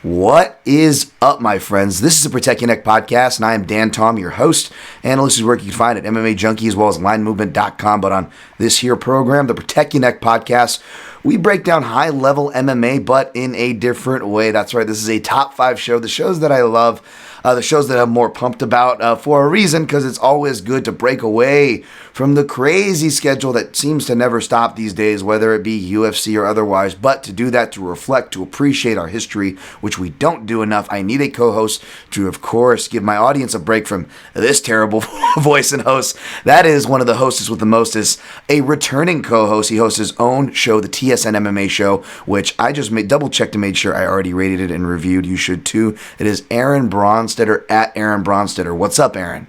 What is up, my friends? This is the Protect Your Neck podcast, and I am Dan Tom, your host. Analyst is work you can find at MMA Junkie as well as linemovement.com. But on this here program, the Protect Your Neck podcast, we break down high-level MMA, but in a different way. That's right, this is a top 5 show, the shows that I love, the shows that I'm more pumped about for a reason, because it's always good to break away from the crazy schedule that seems to never stop these days, whether it be UFC or otherwise. But to do that, to reflect, to appreciate our history, which we don't do enough, I need a co-host to, of course, give my audience a break from this terrible voice and host. That is one of the hosts with the most, is a returning co-host. He hosts his own show, the TSN MMA Show, which I just double-checked and made sure I already rated it and reviewed. You should too. It is Aaron Bronsteter at Aaron Bronsteter. What's up, Aaron?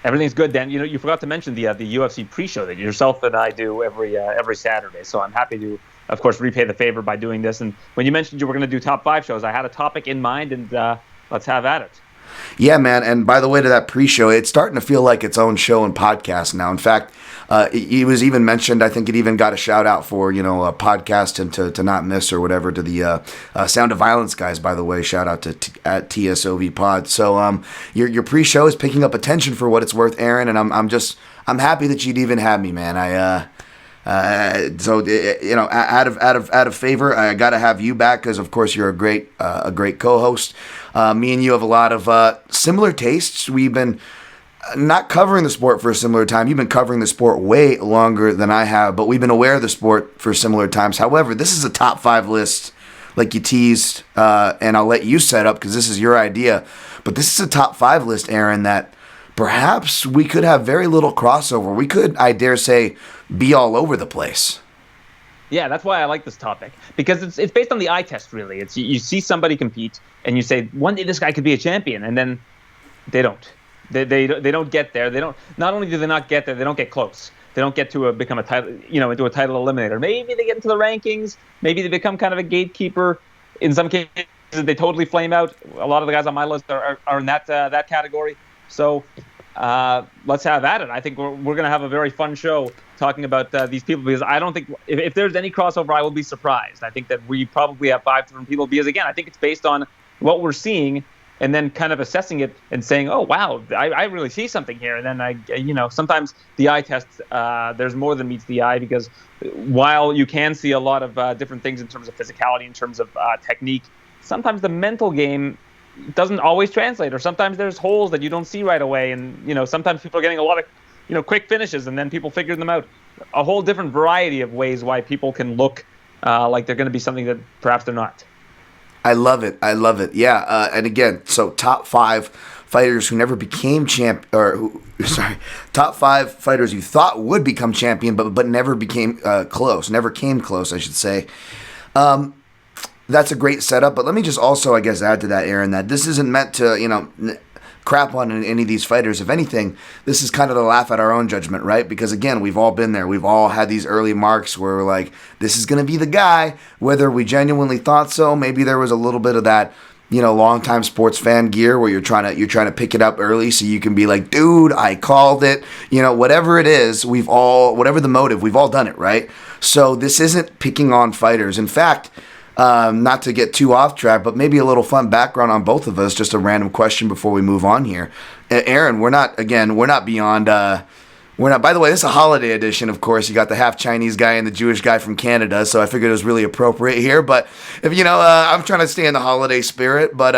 Everything's good, Dan. You know, you forgot to mention the UFC pre-show that yourself and I do every Saturday. So I'm happy to, of course, repay the favor by doing this. And when you mentioned you were going to do top 5 shows, I had a topic in mind, and let's have at it. Yeah, man. And by the way, to that pre-show, it's starting to feel like its own show and podcast now. In fact, it was even mentioned, I think it even got a shout out for, a podcast and to not miss or whatever, to the Sound of Violence guys, by the way. Shout out to at TSOV Pod. So your pre-show is picking up attention for what it's worth, Aaron, and I'm happy that you'd even have me, man. Out of favor, I got to have you back because, of course, you're a great co-host. Me and you have a lot of similar tastes. We've been not covering the sport for a similar time. You've been covering the sport way longer than I have, but we've been aware of the sport for similar times. However, this is a top 5 list, like you teased, and I'll let you set up because this is your idea. But this is a top 5 list, Aaron, that perhaps we could have very little crossover. We could, I dare say, be all over the place. Yeah, that's why I like this topic, because it's based on the eye test, really. It's you see somebody compete, and you say, one day this guy could be a champion, and then they don't. They don't get there. They don't. Not only do they not get there, they don't get close. They don't get to become a title, into a title eliminator. Maybe they get into the rankings. Maybe they become kind of a gatekeeper. In some cases, they totally flame out. A lot of the guys on my list are in that category. So let's have at it. I think we're going to have a very fun show talking about these people, because I don't think if there's any crossover, I will be surprised. I think that we probably have 5 different people, because, again, I think it's based on what we're seeing and then kind of assessing it and saying, oh, wow, I really see something here. And then, sometimes the eye test, there's more than meets the eye, because while you can see a lot of different things in terms of physicality, in terms of technique, sometimes the mental game doesn't always translate, or sometimes there's holes that you don't see right away. And, sometimes people are getting a lot of, quick finishes, and then people figure them out. A whole different variety of ways why people can look like they're going to be something that perhaps they're not. I love it. Yeah. And again, so top 5 fighters who never became top 5 fighters you thought would become champion, but never became never came close, I should say. That's a great setup, but let me just also, I guess, add to that, Aaron, that this isn't meant to, crap on any of these fighters. If anything, this is kind of to laugh at our own judgment, right? Because, again, we've all been there. We've all had these early marks where we're like, this is going to be the guy, whether we genuinely thought so. Maybe there was a little bit of that, long-time sports fan gear where you're trying to pick it up early so you can be like, dude, I called it. Whatever it is, whatever the motive, we've all done it, right? So this isn't picking on fighters. In fact, not to get too off track, but maybe a little fun background on both of us, just a random question before we move on here. Aaron, we're not beyond, by the way, this is a holiday edition, of course. You got the half Chinese guy and the Jewish guy from Canada, so I figured it was really appropriate here. But if I'm trying to stay in the holiday spirit. But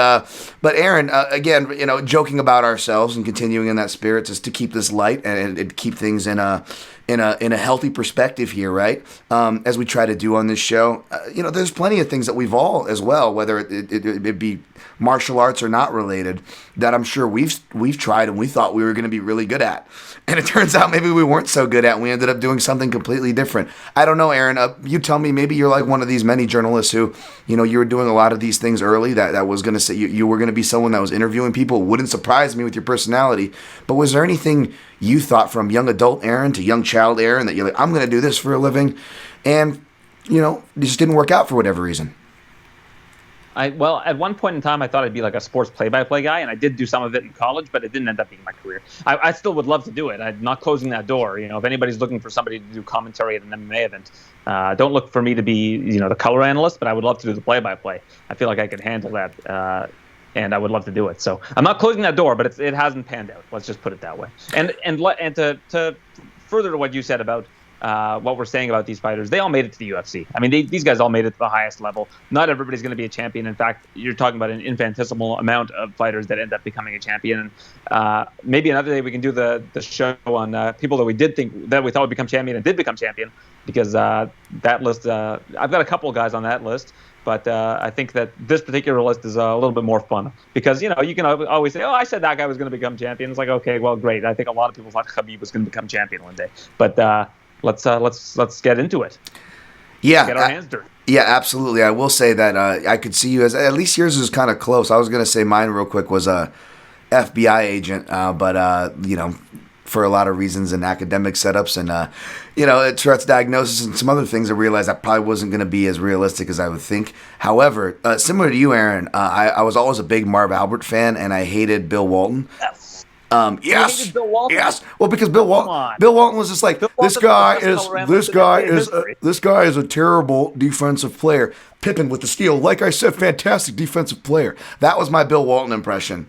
Aaron, again, joking about ourselves and continuing in that spirit, just to keep this light and keep things in a healthy perspective here, right? As we try to do on this show, there's plenty of things that we've all, as well, whether it be martial arts or not related, that I'm sure we've tried and we thought we were going to be really good at, and it turns out maybe we weren't so good at. And we ended up doing something completely different. I don't know, Aaron. You tell me. Maybe you're like one of these many journalists who, you were doing a lot of these things early. That was going to say you were going to be someone that was interviewing people. It wouldn't surprise me with your personality. But was there anything you thought from young adult Aaron to young child Aaron that you're like, I'm going to do this for a living, and it just didn't work out for whatever reason? Well, at one point in time, I thought I'd be like a sports play-by-play guy, and I did do some of it in college, but it didn't end up being my career. I still would love to do it. I'm not closing that door. If anybody's looking for somebody to do commentary at an MMA event, don't look for me to be, the color analyst, but I would love to do the play-by-play. I feel like I could handle that, and I would love to do it. So I'm not closing that door, but it hasn't panned out. Let's just put it that way. And to further to what you said about what we're saying about these fighters, they all made it to the UFC. I mean, these guys all made it to the highest level. Not everybody's going to be a champion. In fact, you're talking about an infinitesimal amount of fighters that end up becoming a champion. And maybe another day we can do the show on people that we thought would become champion and did become champion, because that list, I've got a couple of guys on that list. But I think that this particular list is a little bit more fun because, you can always say, oh, I said that guy was going to become champion. It's like, okay, well, great. I think a lot of people thought Khabib was going to become champion one day. But let's get into it. Yeah, get our hands dirty. Yeah, absolutely. I will say that I could see you as, at least yours is kind of close. I was going to say mine real quick was a FBI agent, but for a lot of reasons and academic setups and Tourette's diagnosis and some other things, I realized that probably wasn't going to be as realistic as I would think. However, similar to you, Aaron, I was always a big Marv Albert fan, and I hated Bill Walton. Yes. Bill Walton? Yes. Well, because Bill Walton was just like, this guy is a terrible defensive player. Pippen with the steal, like I said, fantastic defensive player. That was my Bill Walton impression.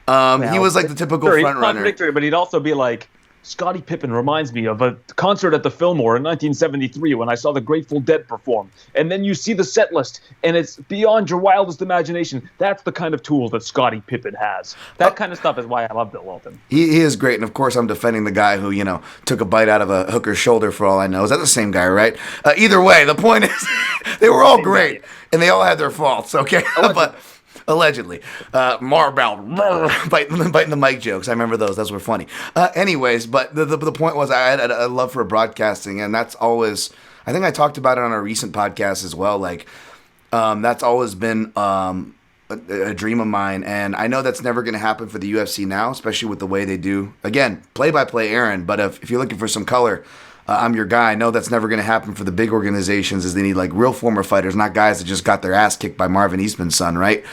He was like the typical front runner. But he'd also be like, Scottie Pippen reminds me of a concert at the Fillmore in 1973 when I saw the Grateful Dead perform. And then you see the set list, and it's beyond your wildest imagination. That's the kind of tool that Scottie Pippen has. That kind of stuff is why I love Bill Walton. He is great. And, of course, I'm defending the guy who, took a bite out of a hooker's shoulder for all I know. Is that the same guy, right? Either way, the point is they were all great, and they all had their faults, okay? But allegedly. Marbell, biting the mic jokes. I remember those. Those were funny. Anyways, but the point was I had a love for broadcasting, and that's always, I think I talked about it on a recent podcast as well, like that's always been a dream of mine, and I know that's never going to happen for the UFC now, especially with the way they do. Again, play-by-play Aaron, but if you're looking for some color, I'm your guy. I know that's never going to happen for the big organizations, as they need like real former fighters, not guys that just got their ass kicked by Marvin Eastman's son, right?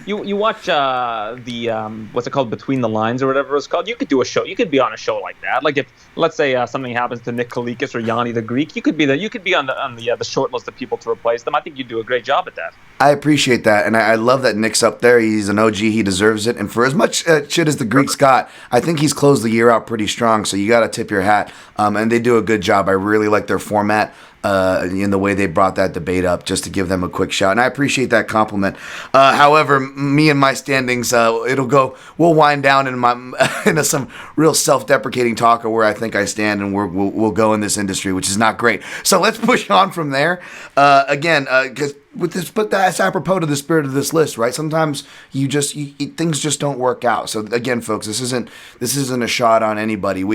You watch the what's it called, Between the Lines or whatever it's called. You could do a show. You could be on a show like that. Like if, let's say, something happens to Nick Kalikas or Yanni the Greek, you could be on the short list of people to replace them. I think you'd do a great job at that. I appreciate that, and I love that Nick's up there. He's an OG. He deserves it. And for as much shit as the Greeks got, I think he's closed the year out pretty strong. So you got to tip your hat. And they do a good job. I really like their format. In the way they brought that debate up, just to give them a quick shout. And I appreciate that compliment. However, me and my standings, we'll wind down into some real self-deprecating talk of where I think I stand and where we'll go in this industry, which is not great. So let's push on from there. Because with this, but that's apropos to the spirit of this list, right? Sometimes things just don't work out. So again, folks, this isn't a shot on anybody.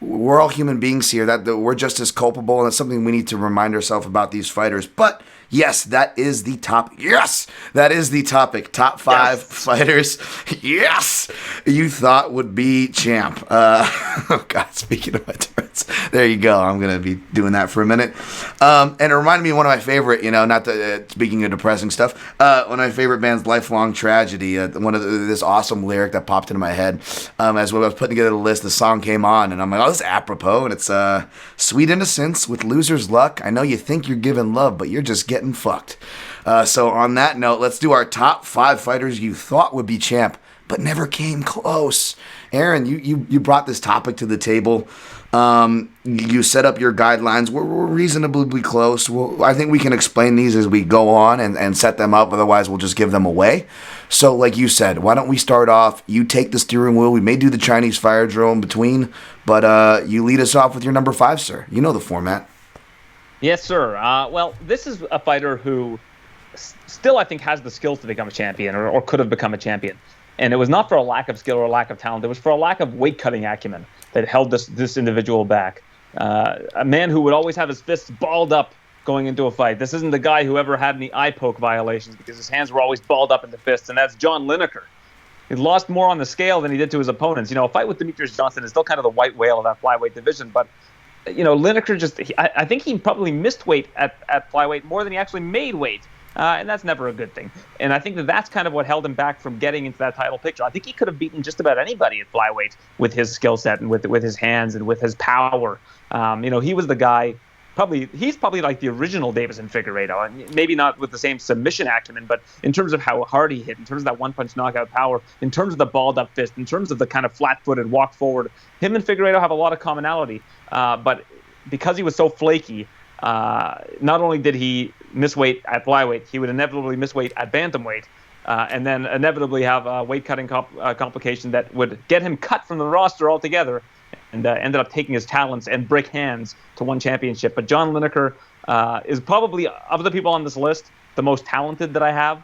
We're all human beings here. That we're just as culpable, and it's something we need to remind ourselves about these fighters. But yes, that is the topic. Yes, that is the topic. Top 5 fighters. Yes, you thought would be champ. Oh God, speaking of my turrets, there you go. I'm gonna be doing that for a minute. And it reminded me of one of my favorite. Not speaking of depressing stuff. One of my favorite bands, Lifelong Tragedy. This awesome lyric that popped into my head as when I was putting together the list. The song came on, and I'm like, oh, this is apropos, and it's sweet innocence with loser's luck. I know you think you're giving love, but you're just getting fucked. So on that note, let's do our top 5 fighters you thought would be champ, but never came close. Aaron, you brought this topic to the table. You set up your guidelines. We're reasonably close. I think we can explain these as we go on and set them up. Otherwise, we'll just give them away. So like you said, why don't we start off? You take the steering wheel. We may do the Chinese fire drill in between, but you lead us off with your number 5, sir. You know the format. Yes, sir. Well, this is a fighter who still, I think, has the skills to become a champion or could have become a champion. And it was not for a lack of skill or a lack of talent. It was for a lack of weight-cutting acumen that held this individual back. A man who would always have his fists balled up going into a fight. This isn't the guy who ever had any eye poke violations because his hands were always balled up in the fists, and that's John Lineker. He lost more on the scale than he did to his opponents. A fight with Demetrius Johnson is still kind of the white whale of that flyweight division, but Lineker I think he probably missed weight at flyweight more than he actually made weight. And that's never a good thing. And I think that's kind of what held him back from getting into that title picture. I think he could have beaten just about anybody at flyweight with his skill set and with his hands and with his power. He was the guy. He's probably like the original Deiveson Figueiredo, and maybe not with the same submission acumen, but in terms of how hard he hit, in terms of that one-punch knockout power, in terms of the balled-up fist, in terms of the kind of flat-footed walk forward, him and Figueiredo have a lot of commonality. But because he was so flaky, not only did he miss weight at flyweight, he would inevitably miss weight at bantamweight, and then inevitably have a weight-cutting complication that would get him cut from the roster altogether. And ended up taking his talents and brick hands to one championship. But John Lineker is probably, of the people on this list, the most talented that I have,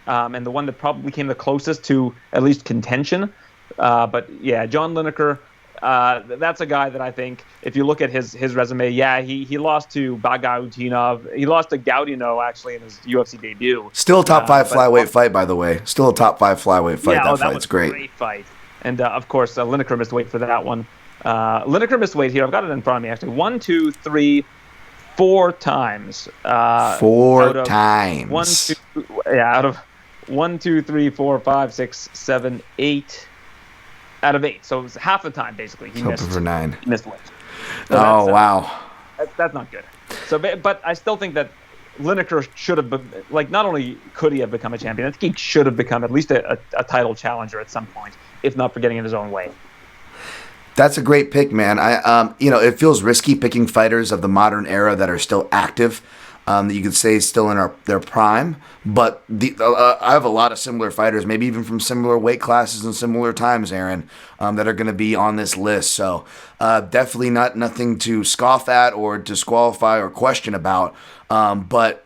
and the one that probably came the closest to at least contention. But yeah, John Lineker, that's a guy that I think, if you look at his resume, he lost to Bagautinov. He lost to Gaudino, actually, in his UFC debut. Still a top 5 flyweight fight, by the way. Still a top 5 flyweight fight. That fight's was great. A great fight. And, of course, Lineker missed weight for that one. Lineker missed weight here. I've got it in front of me, actually. 1, 2, 3, 4 times. 4 times. Out of 1, 2, 3, 4, 5, 6, 7, 8. Out of 8. So it was half the time, basically. He missed for 9. He missed weight. So wow. That's not good. So, but I still think that Lineker should have been, not only could he have become a champion, I think he should have become at least a title challenger at some point, if not for getting in his own way. That's a great pick, man. It feels risky picking fighters of the modern era that are still active, that you could say still in their prime. But I have a lot of similar fighters, maybe even from similar weight classes and similar times, Aaron, that are going to be on this list. So definitely nothing to scoff at or disqualify or question about. But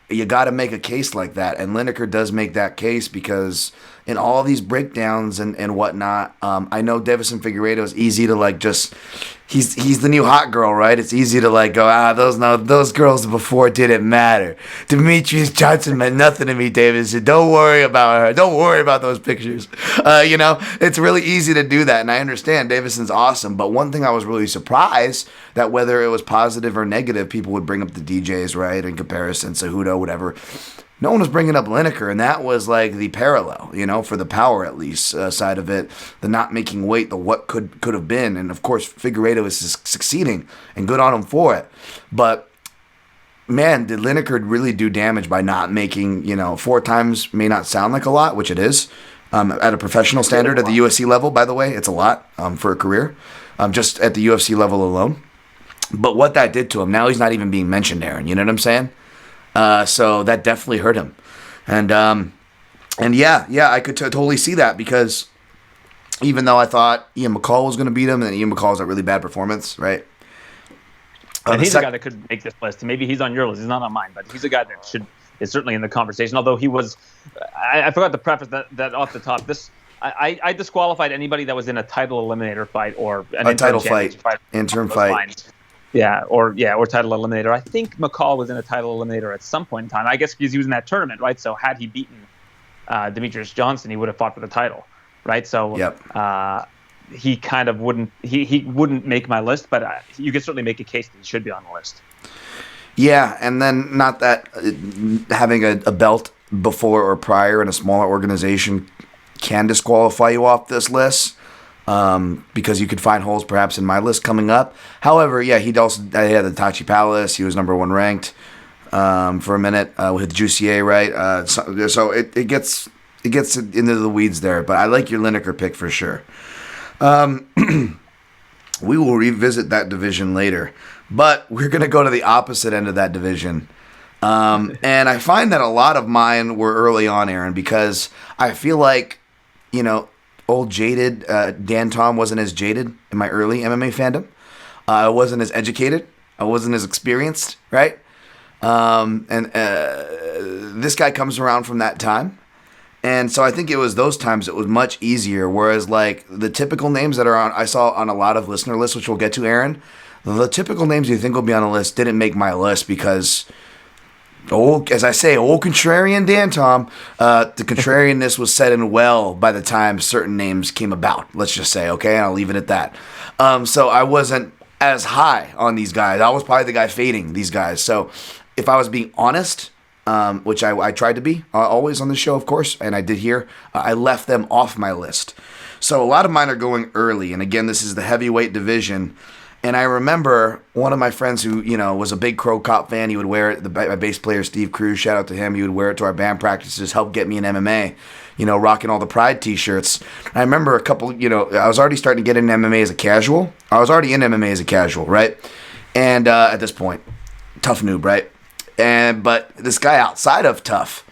you got to make a case like that, and Lineker does make that case because in all these breakdowns and whatnot, I know Deiveson Figueiredo is easy to he's the new hot girl, right? It's easy to go, those girls before didn't matter. Demetrius Johnson meant nothing to me, Deiveson. Don't worry about her. Don't worry about those pictures. It's really easy to do that, and I understand Davison's awesome, but one thing I was really surprised that whether it was positive or negative, people would bring up the DJs, right, in comparison, Cejudo, whatever. No one was bringing up Lineker, and that was the parallel, for the power at least side of it, the not making weight, the what could have been, and of course Figueiredo is succeeding, and good on him for it. But man, did Lineker really do damage by not making 4 times may not sound like a lot, which it is at a professional standard at the UFC level. By the way, it's a lot for a career, just at the UFC level alone. But what that did to him, now he's not even being mentioned, Aaron. You know what I'm saying? So that definitely hurt him. And I could totally see that because even though I thought Ian McCall was going to beat him, and Ian McCall is a really bad performance, right? And he's a guy that could make this list. Maybe he's on your list. He's not on mine, but he's a guy that is certainly in the conversation. Although he was, I forgot to preface that off the top. I disqualified anybody that was in a title eliminator fight or a title fight, interim fight. Or title eliminator. I think McCall was in a title eliminator at some point in time. I guess because he was in that tournament, right? So had he beaten Demetrius Johnson, he would have fought for the title, right? So he kind of wouldn't. He wouldn't make my list, but you could certainly make a case that he should be on the list. Yeah, and then not that having a belt before or prior in a smaller organization can disqualify you off this list. Because you could find holes perhaps in my list coming up. However, he had the Tachi Palace. He was number 1 ranked for a minute with Jussier, right? So it gets into the weeds there. But I like your Lineker pick for sure. We will revisit that division later. But we're going to go to the opposite end of that division. And I find that a lot of mine were early on, Aaron, because I feel like, old jaded Dan Tom wasn't as jaded in my early MMA fandom. I wasn't as educated. I wasn't as experienced, right? This guy comes around from that time. And so I think it was those times it was much easier. Whereas the typical names that I saw on a lot of listener lists, which we'll get to, Aaron, the typical names you think will be on a list didn't make my list because old contrarian Dan Tom, the contrarianness was set in well by the time certain names came about. Let's just say, okay, and I'll leave it at that. So I wasn't as high on these guys. I was probably the guy fading these guys. So if I was being honest, which I tried to be always on the show, of course, and I did here, I left them off my list. So a lot of mine are going early. And again, this is the heavyweight division. And I remember one of my friends who, was a big Crow Cop fan. He would wear it. My bass player, Steve Cruz, shout out to him. He would wear it to our band practices, help get me in MMA, rocking all the Pride t-shirts. I remember a couple, I was already starting to get into MMA as a casual. I was already in MMA as a casual, right? And at this point, tough noob, right? But this guy outside of tough,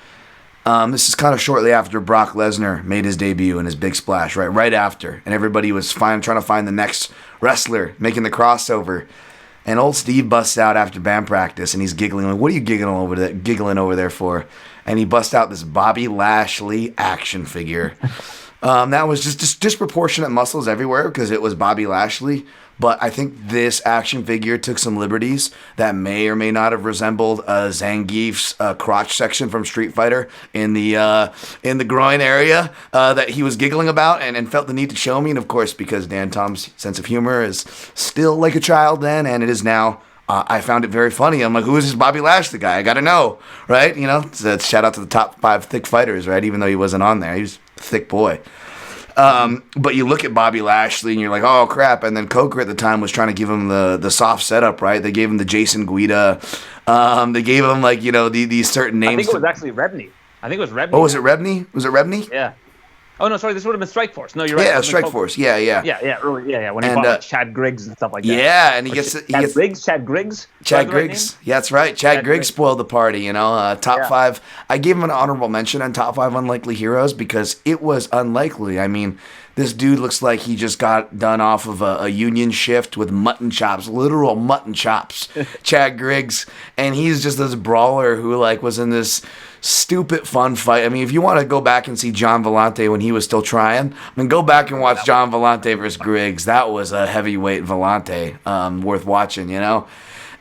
this is kind of shortly after Brock Lesnar made his debut and his big splash, right? Right after. And everybody was trying to find the next wrestler, making the crossover. And old Steve busts out after band practice, and he's giggling. Like, what are you giggling over there for? And he busts out this Bobby Lashley action figure. That was just disproportionate muscles everywhere because it was Bobby Lashley. But I think this action figure took some liberties that may or may not have resembled Zangief's crotch section from Street Fighter in the groin area that he was giggling about and felt the need to show me. And of course, because Dan Tom's sense of humor is still like a child then, and it is now. I found it very funny. I'm like, who is this Bobby Lashley guy? I got to know, right? So shout out to the top 5 thick fighters, right? Even though he wasn't on there. He was a thick boy. But you look at Bobby Lashley and you're like, oh crap. And then Coker at the time was trying to give him the soft setup, right? They gave him the Jason Guida. They gave him these certain names. I think it was actually Rebney. Oh, was it Rebney? Was it Rebney? Yeah. Oh no, sorry. This would have been Strikeforce. No, you're right. Yeah, Strikeforce. Yeah. Early. Yeah. When he fought Chad Griggs and stuff like that. Yeah, and he gets Chad Griggs. Chad Griggs. Yeah, that's right. Chad Griggs spoiled the party. Top 5. I gave him an honorable mention on top 5 unlikely heroes because it was unlikely. I mean, this dude looks like he just got done off of a union shift with mutton chops, literal mutton chops. Chad Griggs, and he's just this brawler who was in this stupid fun fight. I mean, if you want to go back and see John Vellante when he was still trying, go back and watch John Vellante versus Griggs. That was a heavyweight Vellante, worth watching,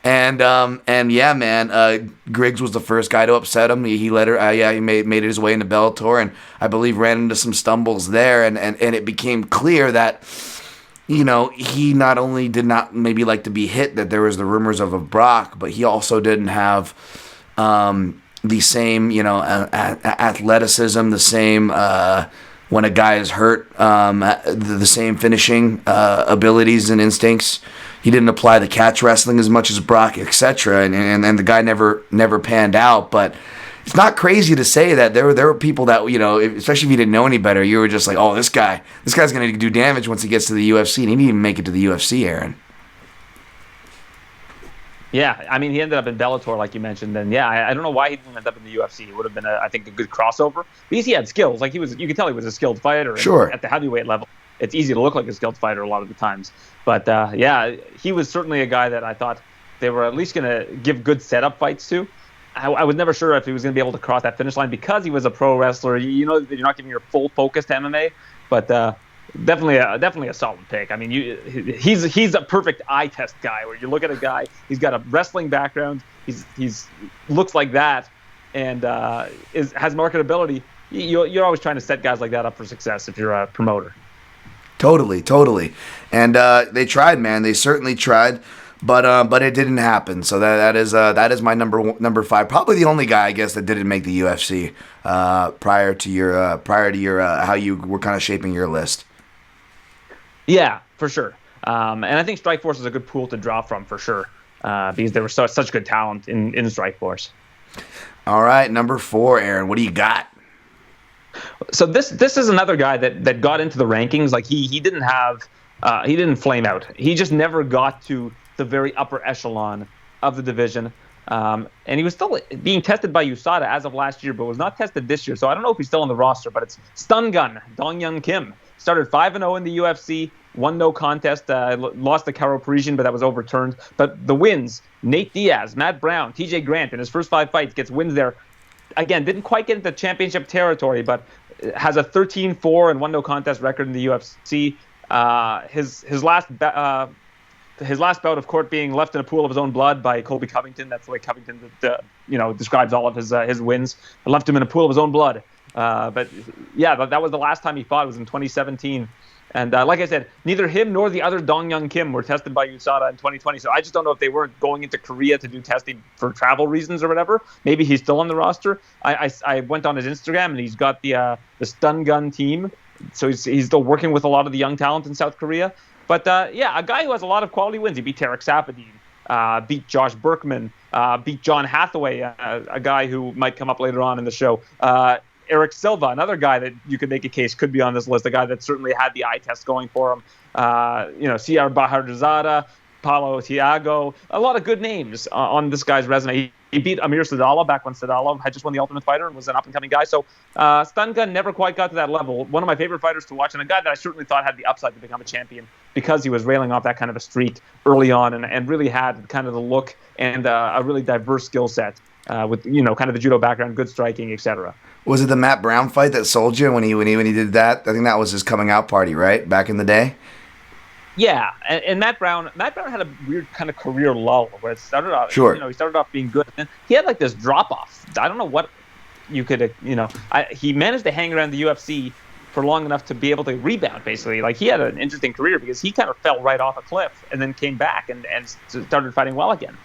And yeah, man, Griggs was the first guy to upset him. He made his way into Bellator, and I believe ran into some stumbles there, and it became clear that he not only did not maybe like to be hit, that there was the rumors of a Brock, but he also didn't have the same, athleticism, the same, when a guy is hurt, the same finishing abilities and instincts. He didn't apply the catch wrestling as much as Brock, etc. And the guy never panned out. But it's not crazy to say that there were people that, especially if you didn't know any better, you were just like, oh, this guy's going to do damage once he gets to the UFC. And he didn't even make it to the UFC, Aaron. Yeah, I mean, he ended up in Bellator, like you mentioned, and I don't know why he didn't end up in the UFC. It would have been, I think, a good crossover. Because he had skills. You could tell he was a skilled fighter. Sure. At the heavyweight level, it's easy to look like a skilled fighter a lot of the times. But he was certainly a guy that I thought they were at least going to give good setup fights to. I was never sure if he was going to be able to cross that finish line because he was a pro wrestler. You're not giving your full focus to MMA, but definitely a solid pick. I mean, he's a perfect eye test guy where you look at a guy, he's got a wrestling background, he's looks like that, and has marketability. You're always trying to set guys like that up for success if you're a promoter. Totally. And they tried, man. They certainly tried, but it didn't happen. So that is my number 5. Probably the only guy, I guess, that didn't make the UFC prior to your how you were kind of shaping your list. Yeah, for sure. And I think Strikeforce is a good pool to draw from for sure because there was such good talent in Strikeforce. All right, number 4, Aaron. What do you got? So this is another guy that got into the rankings. Like he didn't flame out. He just never got to the very upper echelon of the division. And he was still being tested by USADA as of last year, but was not tested this year. So I don't know if he's still on the roster, but it's Stun Gun Dong Hyun Kim. Started 5-0 in the UFC, won no contest, lost to Karo Parisian, but that was overturned. But the wins, Nate Diaz, Matt Brown, TJ Grant, in his first 5 fights, gets wins there. Again, didn't quite get into championship territory, but has a 13-4 and won no contest record in the UFC. His last bout of court being left in a pool of his own blood by Colby Covington. That's the way Covington describes all of his wins. Left him in a pool of his own blood. But yeah, that was the last time he fought. It was in 2017. And like I said, neither him nor the other Dong Young Kim were tested by USADA in 2020. So I just don't know if they weren't going into Korea to do testing for travel reasons or whatever. Maybe he's still on the roster. I went on his Instagram and he's got the stun gun team. So he's still working with a lot of the young talent in South Korea. But yeah, a guy who has a lot of quality wins. He beat Tarek Safadine, beat Josh Berkman, beat John Hathaway, a guy who might come up later on in the show. Eric Silva, another guy that you could make a case could be on this list, a guy that certainly had the eye test going for him. Ciar Baharzada, Paulo Thiago, a lot of good names on this guy's resume. He beat Amir Sadalov back when Sadalov had just won the Ultimate Fighter and was an up-and-coming guy. So Stun Gun never quite got to that level. One of my favorite fighters to watch, and a guy that I certainly thought had the upside to become a champion because he was railing off that kind of a streak early on and really had kind of the look and a really diverse skill set with kind of the judo background, good striking, etc. Was it the Matt Brown fight that sold you when he did that? I think that was his coming out party, right? Back in the day. Yeah, and Matt Brown had a weird kind of career lull where it started off. Sure. He started off being good, and he had like this drop off. I don't know what you could, he managed to hang around the UFC for long enough to be able to rebound. Basically, like he had an interesting career because he kind of fell right off a cliff and then came back and started fighting well again.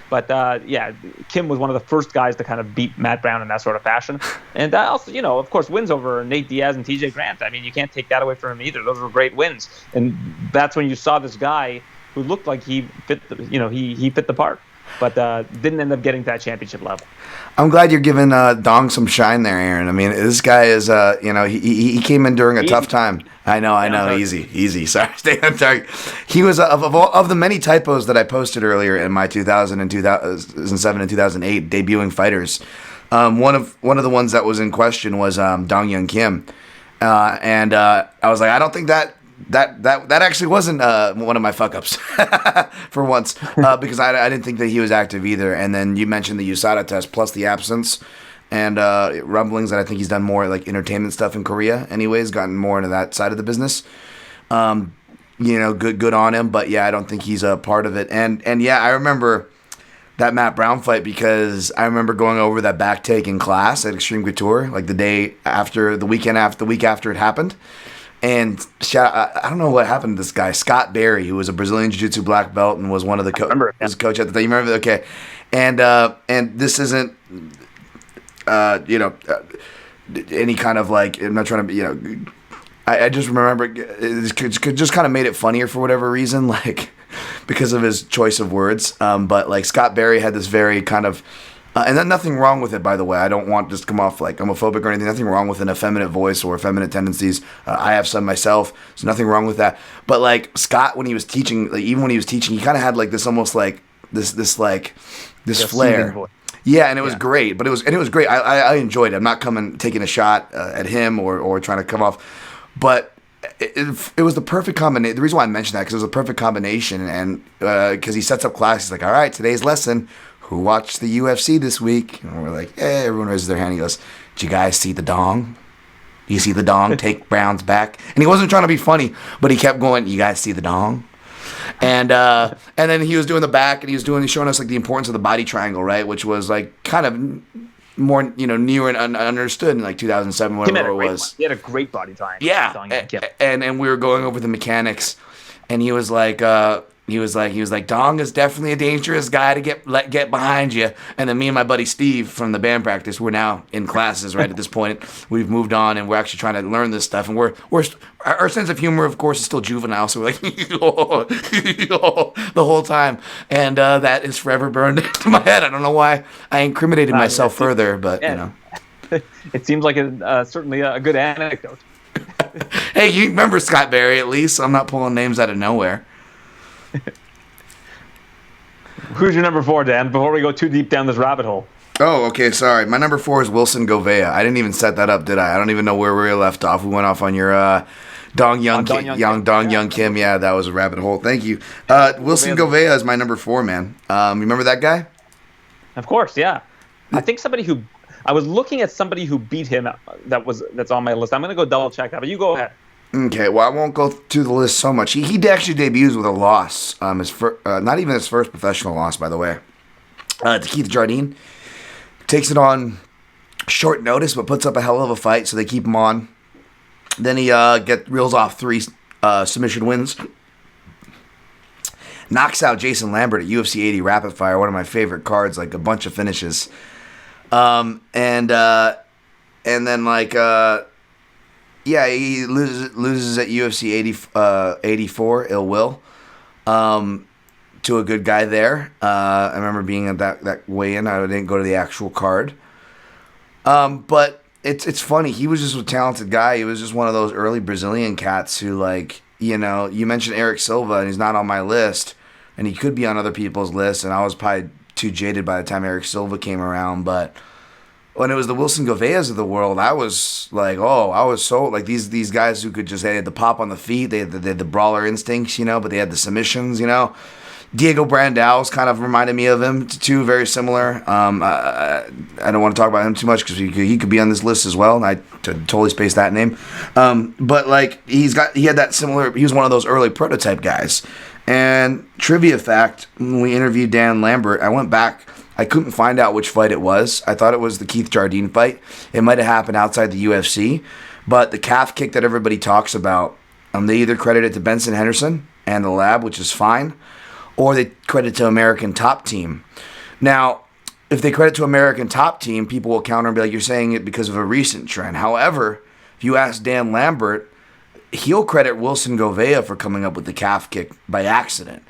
But yeah, Kim was one of the first guys to kind of beat Matt Brown in that sort of fashion. And also, of course, wins over Nate Diaz and TJ Grant. I mean, you can't take that away from him either. Those were great wins. And that's when you saw this guy who looked like he fit he fit the part, but didn't end up getting to that championship level. I'm glad you're giving Dong some shine there, Aaron. I mean, this guy is, he came in during a tough time. I know. Easy. Sorry, stay on target. He was of the many typos that I posted earlier in my 2007 and 2008 debuting fighters. One of the ones that was in question was Dong Young Kim, and I was like, I don't think that actually wasn't one of my fuck ups for once because I didn't think that he was active either. And then you mentioned the USADA test plus the absence and rumblings that I think he's done more like entertainment stuff in Korea. Anyways, gotten more into that side of the business. Good on him, but yeah, I don't think he's a part of it. And yeah, I remember that Matt Brown fight because I remember going over that back take in class at Extreme Couture, like the week after it happened. And I don't know what happened to this guy, Scott Barry, who was a Brazilian Jiu-Jitsu black belt and was one of the was a coach at the time. You remember? Okay, and this isn't any kind of like, I'm not trying to I just remember it just kind of made it funnier for whatever reason, like because of his choice of words. But like Scott Barry had this very kind of. And then nothing wrong with it, by the way. I don't want this to come off like homophobic or anything. Nothing wrong with an effeminate voice or effeminate tendencies. I have some myself, so nothing wrong with that. But like Scott, when he was teaching, like even when he was teaching, he kind of had like this almost like this flair. Yeah, and it was great. But it was great. I enjoyed it. I'm not taking a shot at him or trying to come off, but. It was the perfect combination. The reason why I mentioned that because it was a perfect combination, and because he sets up class, he's like, "All right, today's lesson. Who watched the UFC this week?" And we're like, "Hey!" Everyone raises their hand. He goes, "Did you guys see the dong? Do you see the dong take Brown's back?" And he wasn't trying to be funny, but he kept going, "You guys see the dong?" And then he was doing the back, and he's showing us like the importance of the body triangle, right? Which was like kind of more near and understood in like 2007, whatever it was. He had a great body triangle. Yeah, and we were going over the mechanics, and he was like. He was like, Dong is definitely a dangerous guy to get behind you. And then me and my buddy Steve from the band practice, we're now in classes right at this point. We've moved on and we're actually trying to learn this stuff. And our sense of humor, of course, is still juvenile. So we're like, the whole time. And that is forever burned into my head. I don't know why I incriminated myself further, but It seems like certainly a good anecdote. Hey, you remember Scott Barry at least? I'm not pulling names out of nowhere. Who's your number 4, Dan? Before we go too deep down this rabbit hole. Oh, okay. Sorry. My number 4 is Wilson Govea. I didn't even set that up, did I? I don't even know where we left off. We went off on your Dong Young Kim. Yeah, that was a rabbit hole. Thank you. Wilson Govea is my number 4, man. You remember that guy? Of course, yeah. I think I was looking at somebody who beat him. That's on my list. I'm going to go double check that, but you go ahead. Okay, well, I won't go through the list so much. He actually debuts with a loss. Not even his first professional loss, by the way. To Keith Jardine. Takes it on short notice, but puts up a hell of a fight, so they keep him on. Then he reels off 3 submission wins. Knocks out Jason Lambert at UFC 80 Rapid Fire, one of my favorite cards, like a bunch of finishes. And then he loses at UFC 84 Ill Will to a good guy there. I remember being at that weigh-in. I didn't go to the actual card. But it's funny. He was just a talented guy. He was just one of those early Brazilian cats who, like, you know, you mentioned Eric Silva, and he's not on my list, and he could be on other people's lists, and I was probably too jaded by the time Eric Silva came around. But when it was the Wilson Goveas of the world, I was like, I was so, like, these guys who could just, they had the pop on the feet, they had the brawler instincts, you know, but they had the submissions, you know. Diego Brandau's kind of reminded me of him too, very similar. I don't want to talk about him too much because he could be on this list as well, and I totally spaced that name. But like he had that similar. He was one of those early prototype guys. And trivia fact: when we interviewed Dan Lambert, I went back. I couldn't find out which fight it was. I thought it was the Keith Jardine fight. It might have happened outside the UFC, but the calf kick that everybody talks about, they either credit it to Benson Henderson and the Lab, which is fine, or they credit to American Top Team. Now, if they credit to American Top Team, people will counter and be like, you're saying it because of a recent trend. However, if you ask Dan Lambert, he'll credit Wilson Govea for coming up with the calf kick by accident.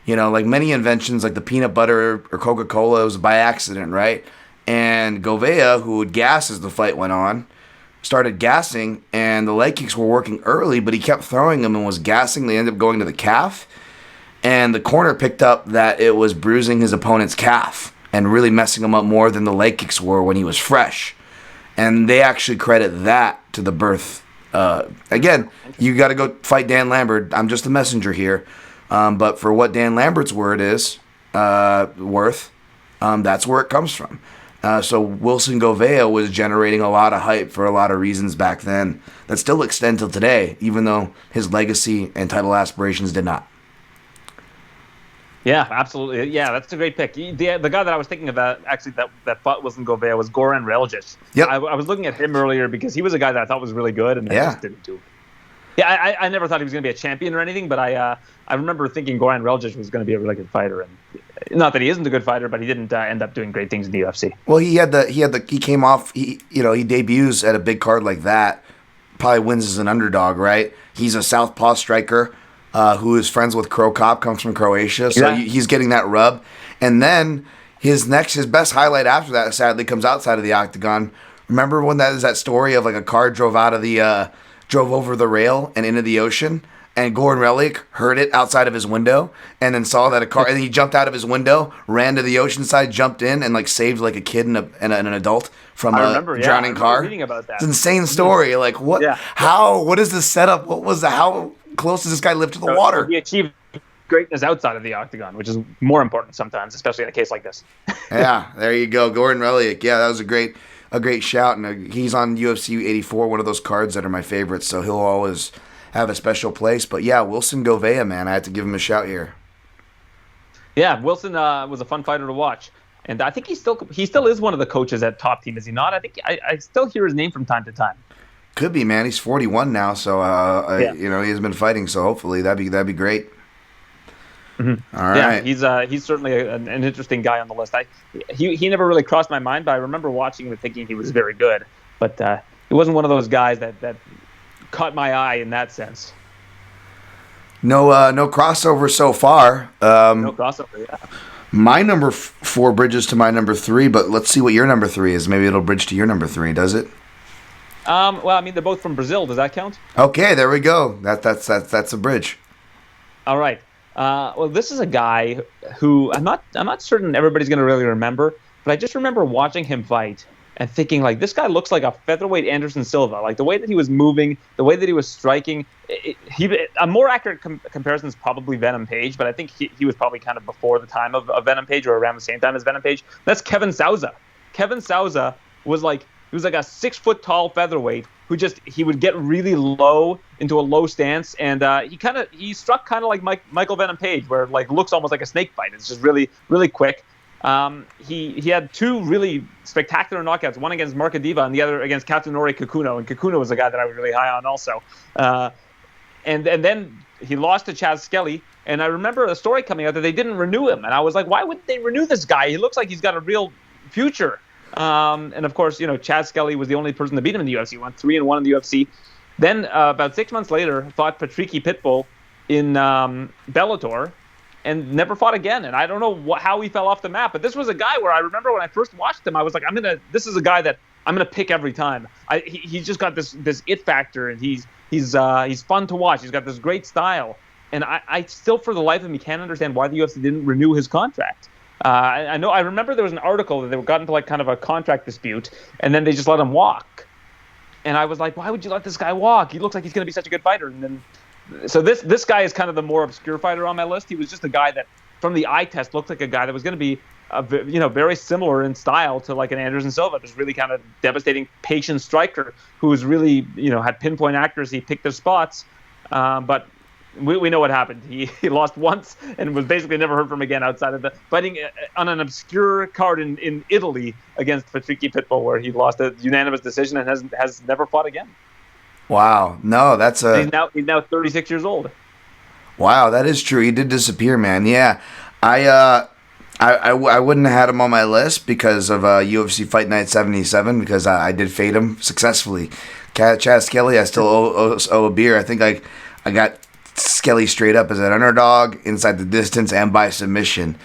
You know, like many inventions like the peanut butter or Coca-Cola was by accident, right? And Govea, who would gas as the fight went on, started gassing, and the leg kicks were working early, but he kept throwing them and was gassing. They ended up going to the calf. And the corner picked up that it was bruising his opponent's calf and really messing him up more than the leg kicks were when he was fresh. And they actually credit that to the birth. Again, you got to go fight Dan Lambert. I'm just a messenger here. But for what Dan Lambert's word is worth, that's where it comes from. So Wilson Govea was generating a lot of hype for a lot of reasons back then that still extend till today, even though his legacy and title aspirations did not. Yeah, absolutely. Yeah, that's a great pick. The guy that I was thinking about, actually, that fought Wilson Govea was Goran Reljic. Yep. I was looking at him earlier because he was a guy that I thought was really good, and I just didn't do it. Yeah, I never thought he was going to be a champion or anything, but I remember thinking Goran Reljic was going to be a really good fighter, and not that he isn't a good fighter, but he didn't end up doing great things in the UFC. Well, he came off. He debuts at a big card like that, probably wins as an underdog, right? He's a southpaw striker. Who is friends with Crow Cop, comes from Croatia, so he's getting that rub. And then his best highlight after that, sadly, comes outside of the octagon. Remember when that story of like a car drove over the rail and into the ocean, and Goran Relic heard it outside of his window, and then saw that a car, and he jumped out of his window, ran to the ocean side, jumped in, and like saved like a kid and an adult from a drowning car. Reading about that. It's an insane story. Like what? Yeah. How? What is the setup? What was the how? Close does this guy live to the water? He achieved greatness outside of the octagon, which is more important sometimes, especially in a case like this. Yeah, there you go, Goran Relic. Yeah, that was a great shout, and he's on UFC 84, one of those cards that are my favorites. So he'll always have a special place. But yeah, Wilson Govea, man, I had to give him a shout here. Yeah, Wilson was a fun fighter to watch, and I think he still is one of the coaches at Top Team, is he not? I think I still hear his name from time to time. Could be, man. He's 41 now, so he has been fighting. So hopefully that'd be great. Mm-hmm. All right. Yeah, he's certainly an interesting guy on the list. He never really crossed my mind, but I remember watching him and thinking he was very good. But he wasn't one of those guys that caught my eye in that sense. No crossover so far. No crossover. Yeah. My number 4 bridges to my number 3, but let's see what your number 3 is. Maybe it'll bridge to your number 3. Does it? Well, I mean, they're both from Brazil. Does that count? Okay, there we go. That's a bridge. All right. Well, this is a guy who I'm not certain everybody's going to really remember, but I just remember watching him fight and thinking, like, this guy looks like a featherweight Anderson Silva. Like, the way that he was moving, the way that he was striking. A more accurate comparison is probably Venom Page, but I think he was probably kind of before the time of Venom Page, or around the same time as Venom Page. That's Kevin Souza. Kevin Souza was like... He was like a 6 foot tall featherweight who he would get really low into a low stance, and he struck kind of like Michael Venom Page, where like looks almost like a snake bite. It's just really, really quick. He had two really spectacular knockouts, one against Markadiva and the other against Katunori Kikuno. And Kikuno was a guy that I was really high on also. And then he lost to Chaz Skelly. And I remember a story coming out that they didn't renew him. And I was like, why would they renew this guy? He looks like he's got a real future. And of course, Chaz Skelly was the only person to beat him in the UFC. He went 3-1 in the UFC. Then about 6 months later, fought Patricky Pitbull in Bellator and never fought again. And I don't know how he fell off the map. But this was a guy where I remember when I first watched him, I was like, this is a guy that I'm gonna pick every time. He's just got this it factor, and he's fun to watch. He's got this great style. And I still, for the life of me, can't understand why the UFC didn't renew his contract. I remember there was an article that they got into like kind of a contract dispute, and then they just let him walk. And I was like, why would you let this guy walk? He looks like he's going to be such a good fighter. And then, so this guy is kind of the more obscure fighter on my list. He was just a guy that, from the eye test, looked like a guy that was going to be, very similar in style to like an Anderson Silva, this really kind of devastating, patient striker who was really, had pinpoint accuracy, picked their spots, but. We know what happened. He lost once and was basically never heard from again outside of the fighting on an obscure card in Italy against Patricky Pitbull, where he lost a unanimous decision and has never fought again. Wow, no, that's he's now 36 years old. Wow, that is true. He did disappear, man. Yeah, I wouldn't have had him on my list because of UFC Fight Night 77 because I did fade him successfully. Chaz Skelly, I still owe a beer. I think I got Skelly straight up as an underdog, inside the distance, and by submission.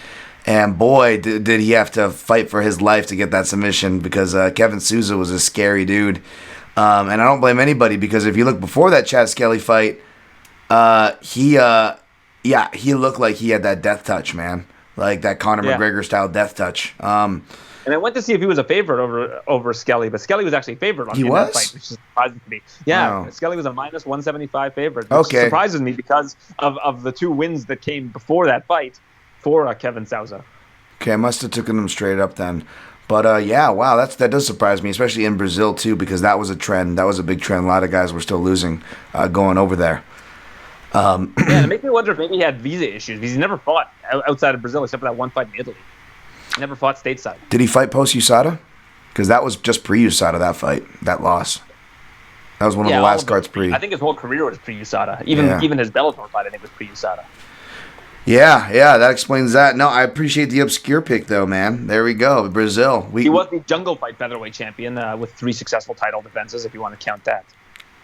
And boy, did he have to fight for his life to get that submission because Kevin Souza was a scary dude. And I don't blame anybody because if you look before that Chaz Skelly fight, he looked like he had that death touch, man. Like that Conor McGregor style death touch. And I went to see if he was a favorite over Skelly, but Skelly was actually favored on that fight, which is surprising to me. Yeah, wow. Skelly was a minus 175 favorite, which surprises me because of the two wins that came before that fight for Kevin Souza. Okay, I must have taken him straight up then. But wow, that does surprise me, especially in Brazil too, because that was a trend. That was a big trend. A lot of guys were still losing going over there. And it makes me wonder if maybe he had visa issues because he never fought outside of Brazil except for that one fight in Italy. Never fought stateside. Did he fight post USADA? Because that was just pre USADA, that fight, that loss. That was one of the last cards pre. I think his whole career was pre USADA. Even his Bellator fight, I think, was pre USADA. Yeah, that explains that. No, I appreciate the obscure pick, though, man. There we go, Brazil. He was the Jungle Fight featherweight champion with 3 successful title defenses, if you want to count that.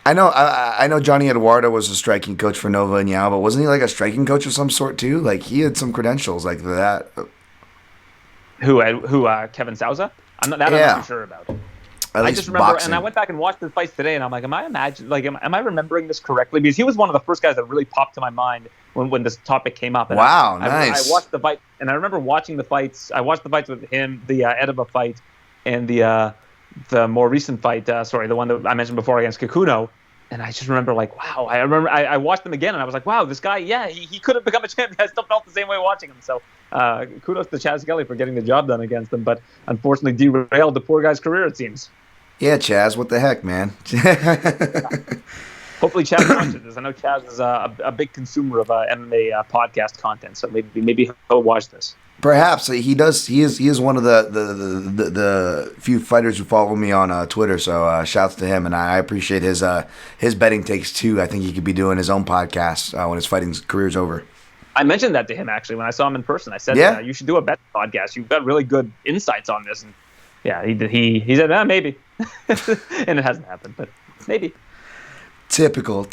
I know Johnny Eduardo was a striking coach for Nova and Yao, but wasn't he like a striking coach of some sort, too? Like, he had some credentials like that. Who? Kevin Souza? I'm not sure about. I just remember, boxing. And I went back and watched the fights today, and I'm like, am I remembering this correctly? Because he was one of the first guys that really popped to my mind when this topic came up. And wow, nice. I watched the fight, and I remember watching the fights. I watched the fights with him, the Edeba fight, and the more recent fight. The one that I mentioned before against Kikuno. And I just remember, like, wow. I watched them again, and I was like, wow, this guy, he could have become a champion. I still felt the same way watching him. So kudos to Chaz Skelly for getting the job done against him, but unfortunately derailed the poor guy's career, it seems. Yeah, Chaz, what the heck, man? Hopefully Chaz watches this. I know Chaz is a big consumer of MMA podcast content, so maybe he'll watch this. Perhaps he does. He is one of the few fighters who follow me on Twitter. So shouts to him, and I appreciate his betting takes too. I think he could be doing his own podcast when his fighting career's over. I mentioned that to him actually when I saw him in person. I said, you should do a betting podcast. You've got really good insights on this. And he said, maybe, and it hasn't happened, but maybe. Typical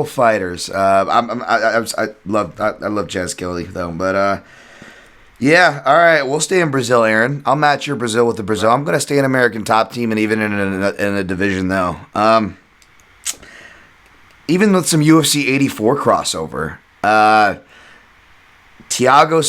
fighters. I love Chaz Skelly though, but. Yeah, all right. We'll stay in Brazil, Aaron. I'll match your Brazil with the Brazil. I'm going to stay in American top team and even in a division, though. Even with some UFC 84 crossover. Thiago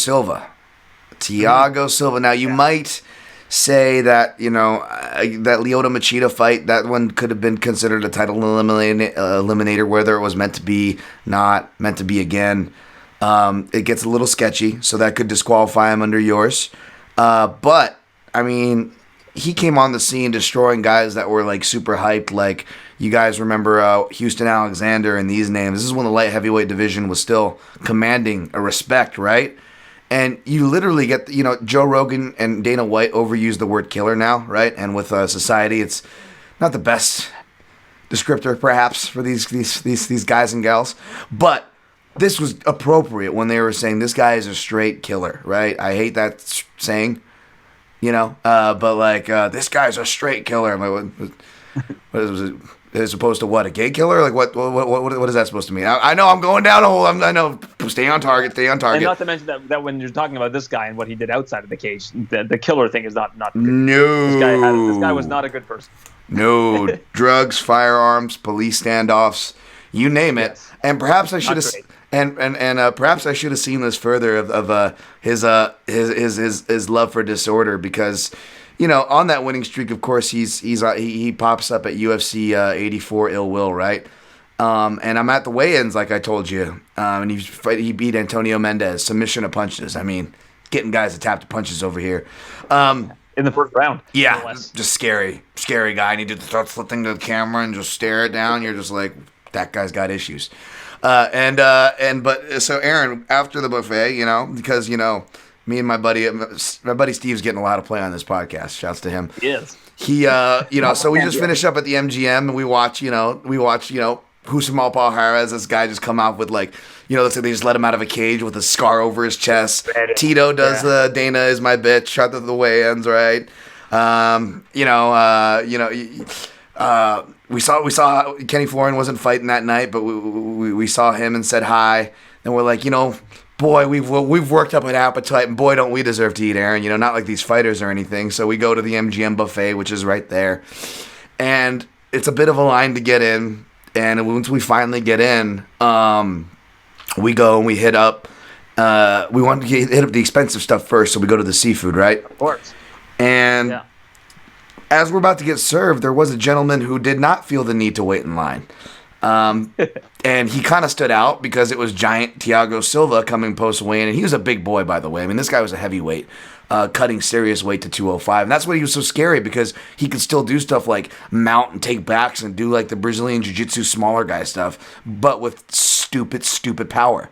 Silva. Now, you might say that, that Lyoto Machida fight, that one could have been considered a title eliminator, whether it was meant to be, not meant to be again. It gets a little sketchy, so that could disqualify him under yours. But, I mean, he came on the scene destroying guys that were, like, super hyped. Like, you guys remember Houston Alexander and these names. This is when the light heavyweight division was still commanding a respect, right? And you literally get, Joe Rogan and Dana White overuse the word killer now, right? And with society, it's not the best descriptor, perhaps, for these guys and gals. But this was appropriate when they were saying this guy is a straight killer, right? I hate that saying, but like this guy's a straight killer. I'm like, what is it? As opposed to what, a gay killer? Like what is that supposed to mean? I know I'm going down a hole. I know. Stay on target. And not to mention that when you're talking about this guy and what he did outside of the cage, the killer thing is not good. No. This guy was not a good person. No. Drugs, firearms, police standoffs, you name it. Yes. And perhaps I should have perhaps I should have seen this further of his love for disorder, because on that winning streak, of course, he pops up at UFC 84 Ill Will, right? And I'm at the weigh-ins, like I told you, and he beat Antonio Mendez, submission of punches. I mean, getting guys to tap the punches over here. In the first round. Yeah, just scary guy. And he just starts flipping to the camera and just stare it down. You're just like, that guy's got issues. So Aaron, after the buffet, because me and my buddy Steve's getting a lot of play on this podcast. Shouts to him. Yes. He, so we just finished up at the MGM and we watch, Husamal Palhares, this guy just come out with looks like they just let him out of a cage with a scar over his chest. Tito does the Dana is my bitch, shut the weigh-ins, right? We saw Kenny Florian wasn't fighting that night, but we saw him and said hi, and we're like, boy, we've worked up an appetite, and boy, don't we deserve to eat, Aaron. Not like these fighters or anything. So we go to the MGM buffet, which is right there, and it's a bit of a line to get in. And once we finally get in, we go and we hit up. We want to hit up the expensive stuff first, so we go to the seafood, right? Of course. And as we're about to get served, there was a gentleman who did not feel the need to wait in line. And he kind of stood out because it was giant Thiago Silva coming post-weigh-in. And he was a big boy, by the way. I mean, this guy was a heavyweight, cutting serious weight to 205. And that's why he was so scary, because he could still do stuff like mount and take backs and do like the Brazilian Jiu-Jitsu smaller guy stuff, but with stupid power.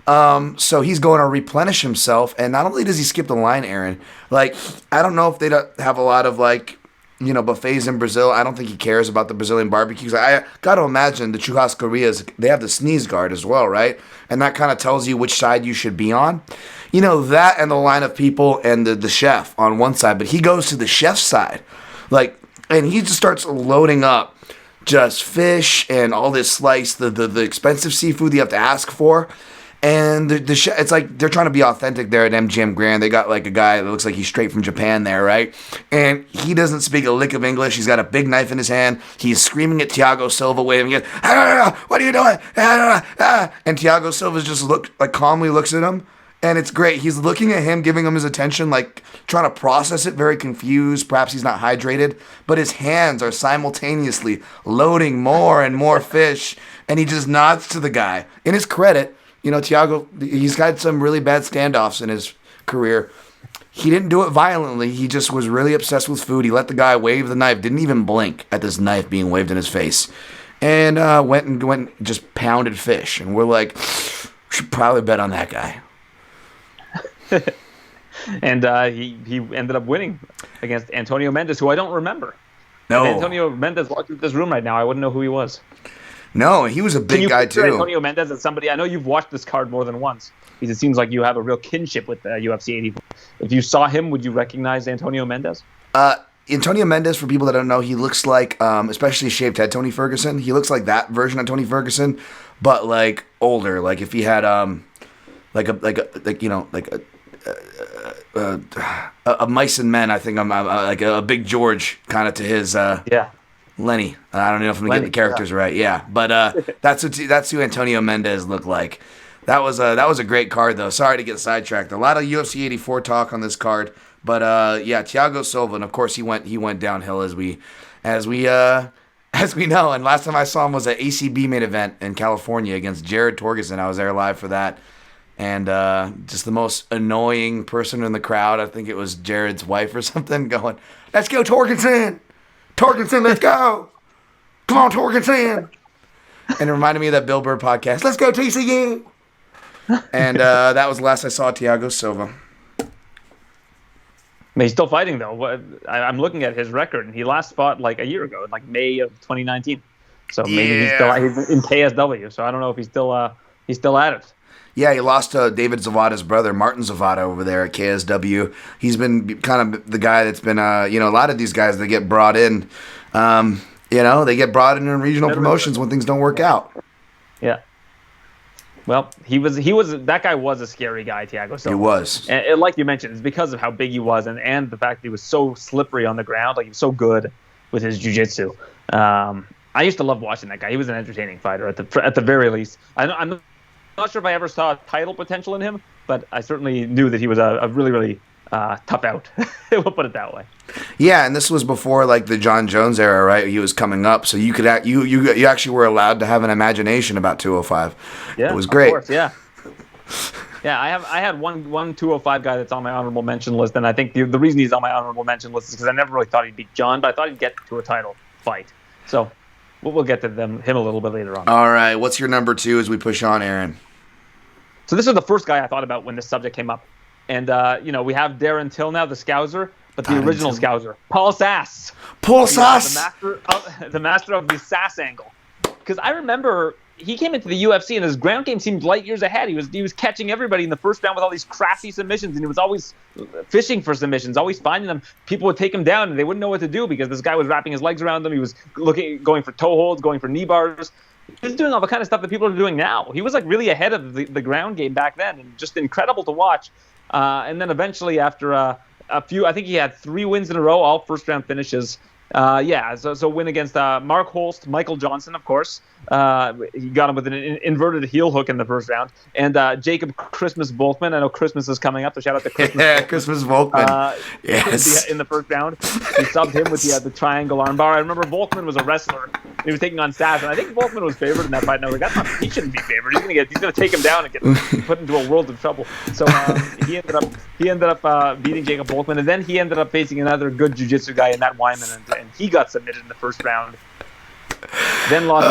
So he's going to replenish himself. And not only does he skip the line, Aaron, like, I don't know if they don't have a lot of buffets in Brazil. I don't think he cares about the Brazilian barbecues. I got to imagine the churrascarias, they have the sneeze guard as well, right? And that kind of tells you which side you should be on. That and the line of people and the chef on one side. But he goes to the chef's side. And he just starts loading up just fish and all this slice, the expensive seafood you have to ask for. And it's like they're trying to be authentic there at MGM Grand. They got like a guy that looks like he's straight from Japan there, right? And he doesn't speak a lick of English. He's got a big knife in his hand. He's screaming at Thiago Silva, waving it. What are you doing? And Thiago Silva just calmly looks at him. And it's great. He's looking at him, giving him his attention, like trying to process it, very confused. Perhaps he's not hydrated. But his hands are simultaneously loading more and more fish. And he just nods to the guy. In his credit, Thiago, he's had some really bad standoffs in his career. He didn't do it violently. He just was really obsessed with food. He let the guy wave the knife, didn't even blink at this knife being waved in his face, and went and just pounded fish. And we're like, should probably bet on that guy. And he ended up winning against Antonio Mendez, who I don't remember. No. If Antonio Mendez walked through this room right now, I wouldn't know who he was. No, he was a big guy too. Antonio Mendez is somebody, I know you've watched this card more than once, because it seems like you have a real kinship with UFC 84. If you saw him, would you recognize Antonio Mendez? Antonio Mendez, for people that don't know, he looks like, especially shaved head Tony Ferguson. He looks like that version of Tony Ferguson, but like older. Like if he had a Mice and Men, I think I'm like a Big George kind of to his Lenny. I don't know if I'm getting the characters right. Yeah, but that's who Antonio Mendez looked like. That was a great card though. Sorry to get sidetracked. A lot of UFC 84 talk on this card, but Thiago Silva, and of course he went downhill as we know. And last time I saw him was at ACB main event in California against Jared Torgerson. I was there live for that. And just the most annoying person in the crowd. I think it was Jared's wife or something going, "Let's go, Torgerson! Torgerson, let's go! Come on, Torgerson!" And it reminded me of that Bill Burr podcast, "Let's go, TCU!" And that was the last I saw of Thiago Silva. He's still fighting though. I'm looking at his record, and he last fought like a year ago, in like May of 2019. So maybe he's in KSW. So I don't know if he's still at it. Yeah, he lost to David Zavada's brother, Martin Zavada, over there at KSW. He's been kind of the guy that's been, a lot of these guys that get brought in, they get brought in regional promotions when things don't work out. Yeah. Well, that guy was a scary guy, Thiago Silva. He was. And like you mentioned, it's because of how big he was and the fact that he was so slippery on the ground. Like, he was so good with his jiu-jitsu. I used to love watching that guy. He was an entertaining fighter at the very least. I'm not sure if I ever saw title potential in him, but I certainly knew that he was a really, really tough out. We'll put it that way. Yeah, and this was before like the John Jones era, right? He was coming up, so you could you actually were allowed to have an imagination about 205. Yeah, it was great. Of course, yeah. Yeah, I had one 205 guy that's on my honorable mention list, and I think the reason he's on my honorable mention list is because I never really thought he'd beat John, but I thought he'd get to a title fight. So we'll get to him a little bit later on. All right, what's your number 2 as we push on, Aaron? So this is the first guy I thought about when this subject came up. And, we have Darren Till now, the Scouser, but the original Scouser, Paul Sass. Paul Sass! The master of the Sass angle. Because I remember he came into the UFC and his ground game seemed light years ahead. He was catching everybody in the first round with all these crafty submissions, and he was always fishing for submissions, always finding them. People would take him down, and they wouldn't know what to do because this guy was wrapping his legs around them. He was going for toe holds, going for knee bars. He was doing all the kind of stuff that people are doing now. He was like really ahead of the ground game back then, and just incredible to watch. And then eventually, after a few, I think he had 3 wins in a row, all first-round finishes. So win against Mark Holst, Michael Johnson, of course. He got him with an inverted heel hook in the first round. And Jacob Christmas Volkman. I know Christmas is coming up, so shout out to Christmas. Yeah, Christmas Volkman. Yes. In the first round. He subbed him with the triangle armbar. I remember Volkman was a wrestler. He was taking on Sass, and I think Volkman was favored in that fight. And I was like, he shouldn't be favored. He's gonna take him down and get put into a world of trouble. So he ended up beating Jacob Volkman, and then he ended up facing another good jiu-jitsu guy in Matt Wyman, and he got submitted in the first round. Then lost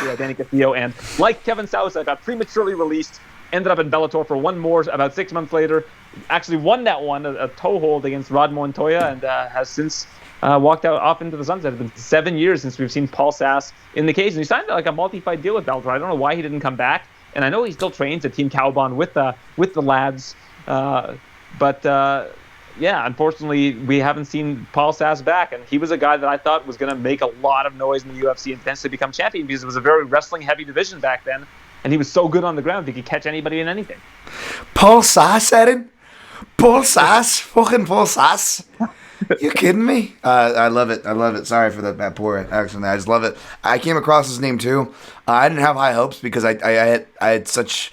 to Danny Castillo, and like Kevin Sousa, got prematurely released. Ended up in Bellator for one more about 6 months later. Actually won that one, a toe hold against Rod Montoya, and has since walked off into the sunset. It's been 7 years since we've seen Paul Sass in the cage, and he signed like a multi-fight deal with Bellator. I don't know why he didn't come back, and I know he still trains at Team Cowbon with the lads, but unfortunately, we haven't seen Paul Sass back, and he was a guy that I thought was going to make a lot of noise in the UFC and potentially become champion because it was a very wrestling-heavy division back then, and he was so good on the ground he could catch anybody in anything. Paul Sass, Aaron? Paul Sass? Fucking Paul Sass? You kidding me? I love it. Sorry for that poor accent. I just love it. I came across his name too. I didn't have high hopes because I had such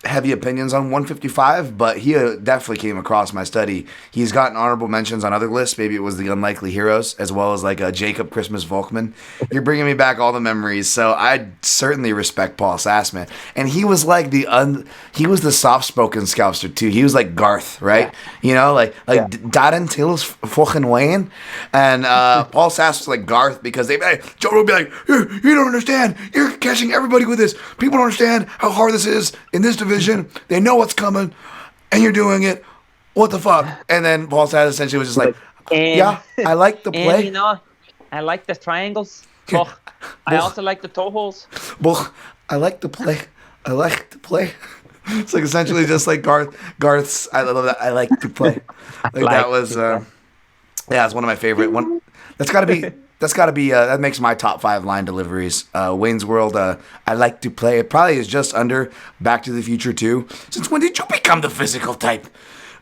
heavy opinions on 155, but he definitely came across my study. He's gotten honorable mentions on other lists. Maybe it was the Unlikely Heroes, as well as like Jacob Christmas Volkman. You're bringing me back all the memories, so I certainly respect Paul Sass, man. And he was like he was the soft-spoken Scouser too. He was like Garth, right? Yeah. Darren Till's fucking Wayne, and Paul Sass was like Garth because Joe would be like, you don't understand. You're catching everybody with this. People don't understand how hard this is in this division. They know what's coming, and you're doing it. What the fuck? And then Paul Sass essentially was just like, yeah, I like the play. And, I like the triangles. But I also like the toe holes. But I like the play. It's like essentially just like Garth's. I love that. I like to play. That was, it's one of my favorite. That's got to be, that makes my top 5 line deliveries. Wayne's World, I like to play. It probably is just under Back to the Future 2. Since when did you become the physical type?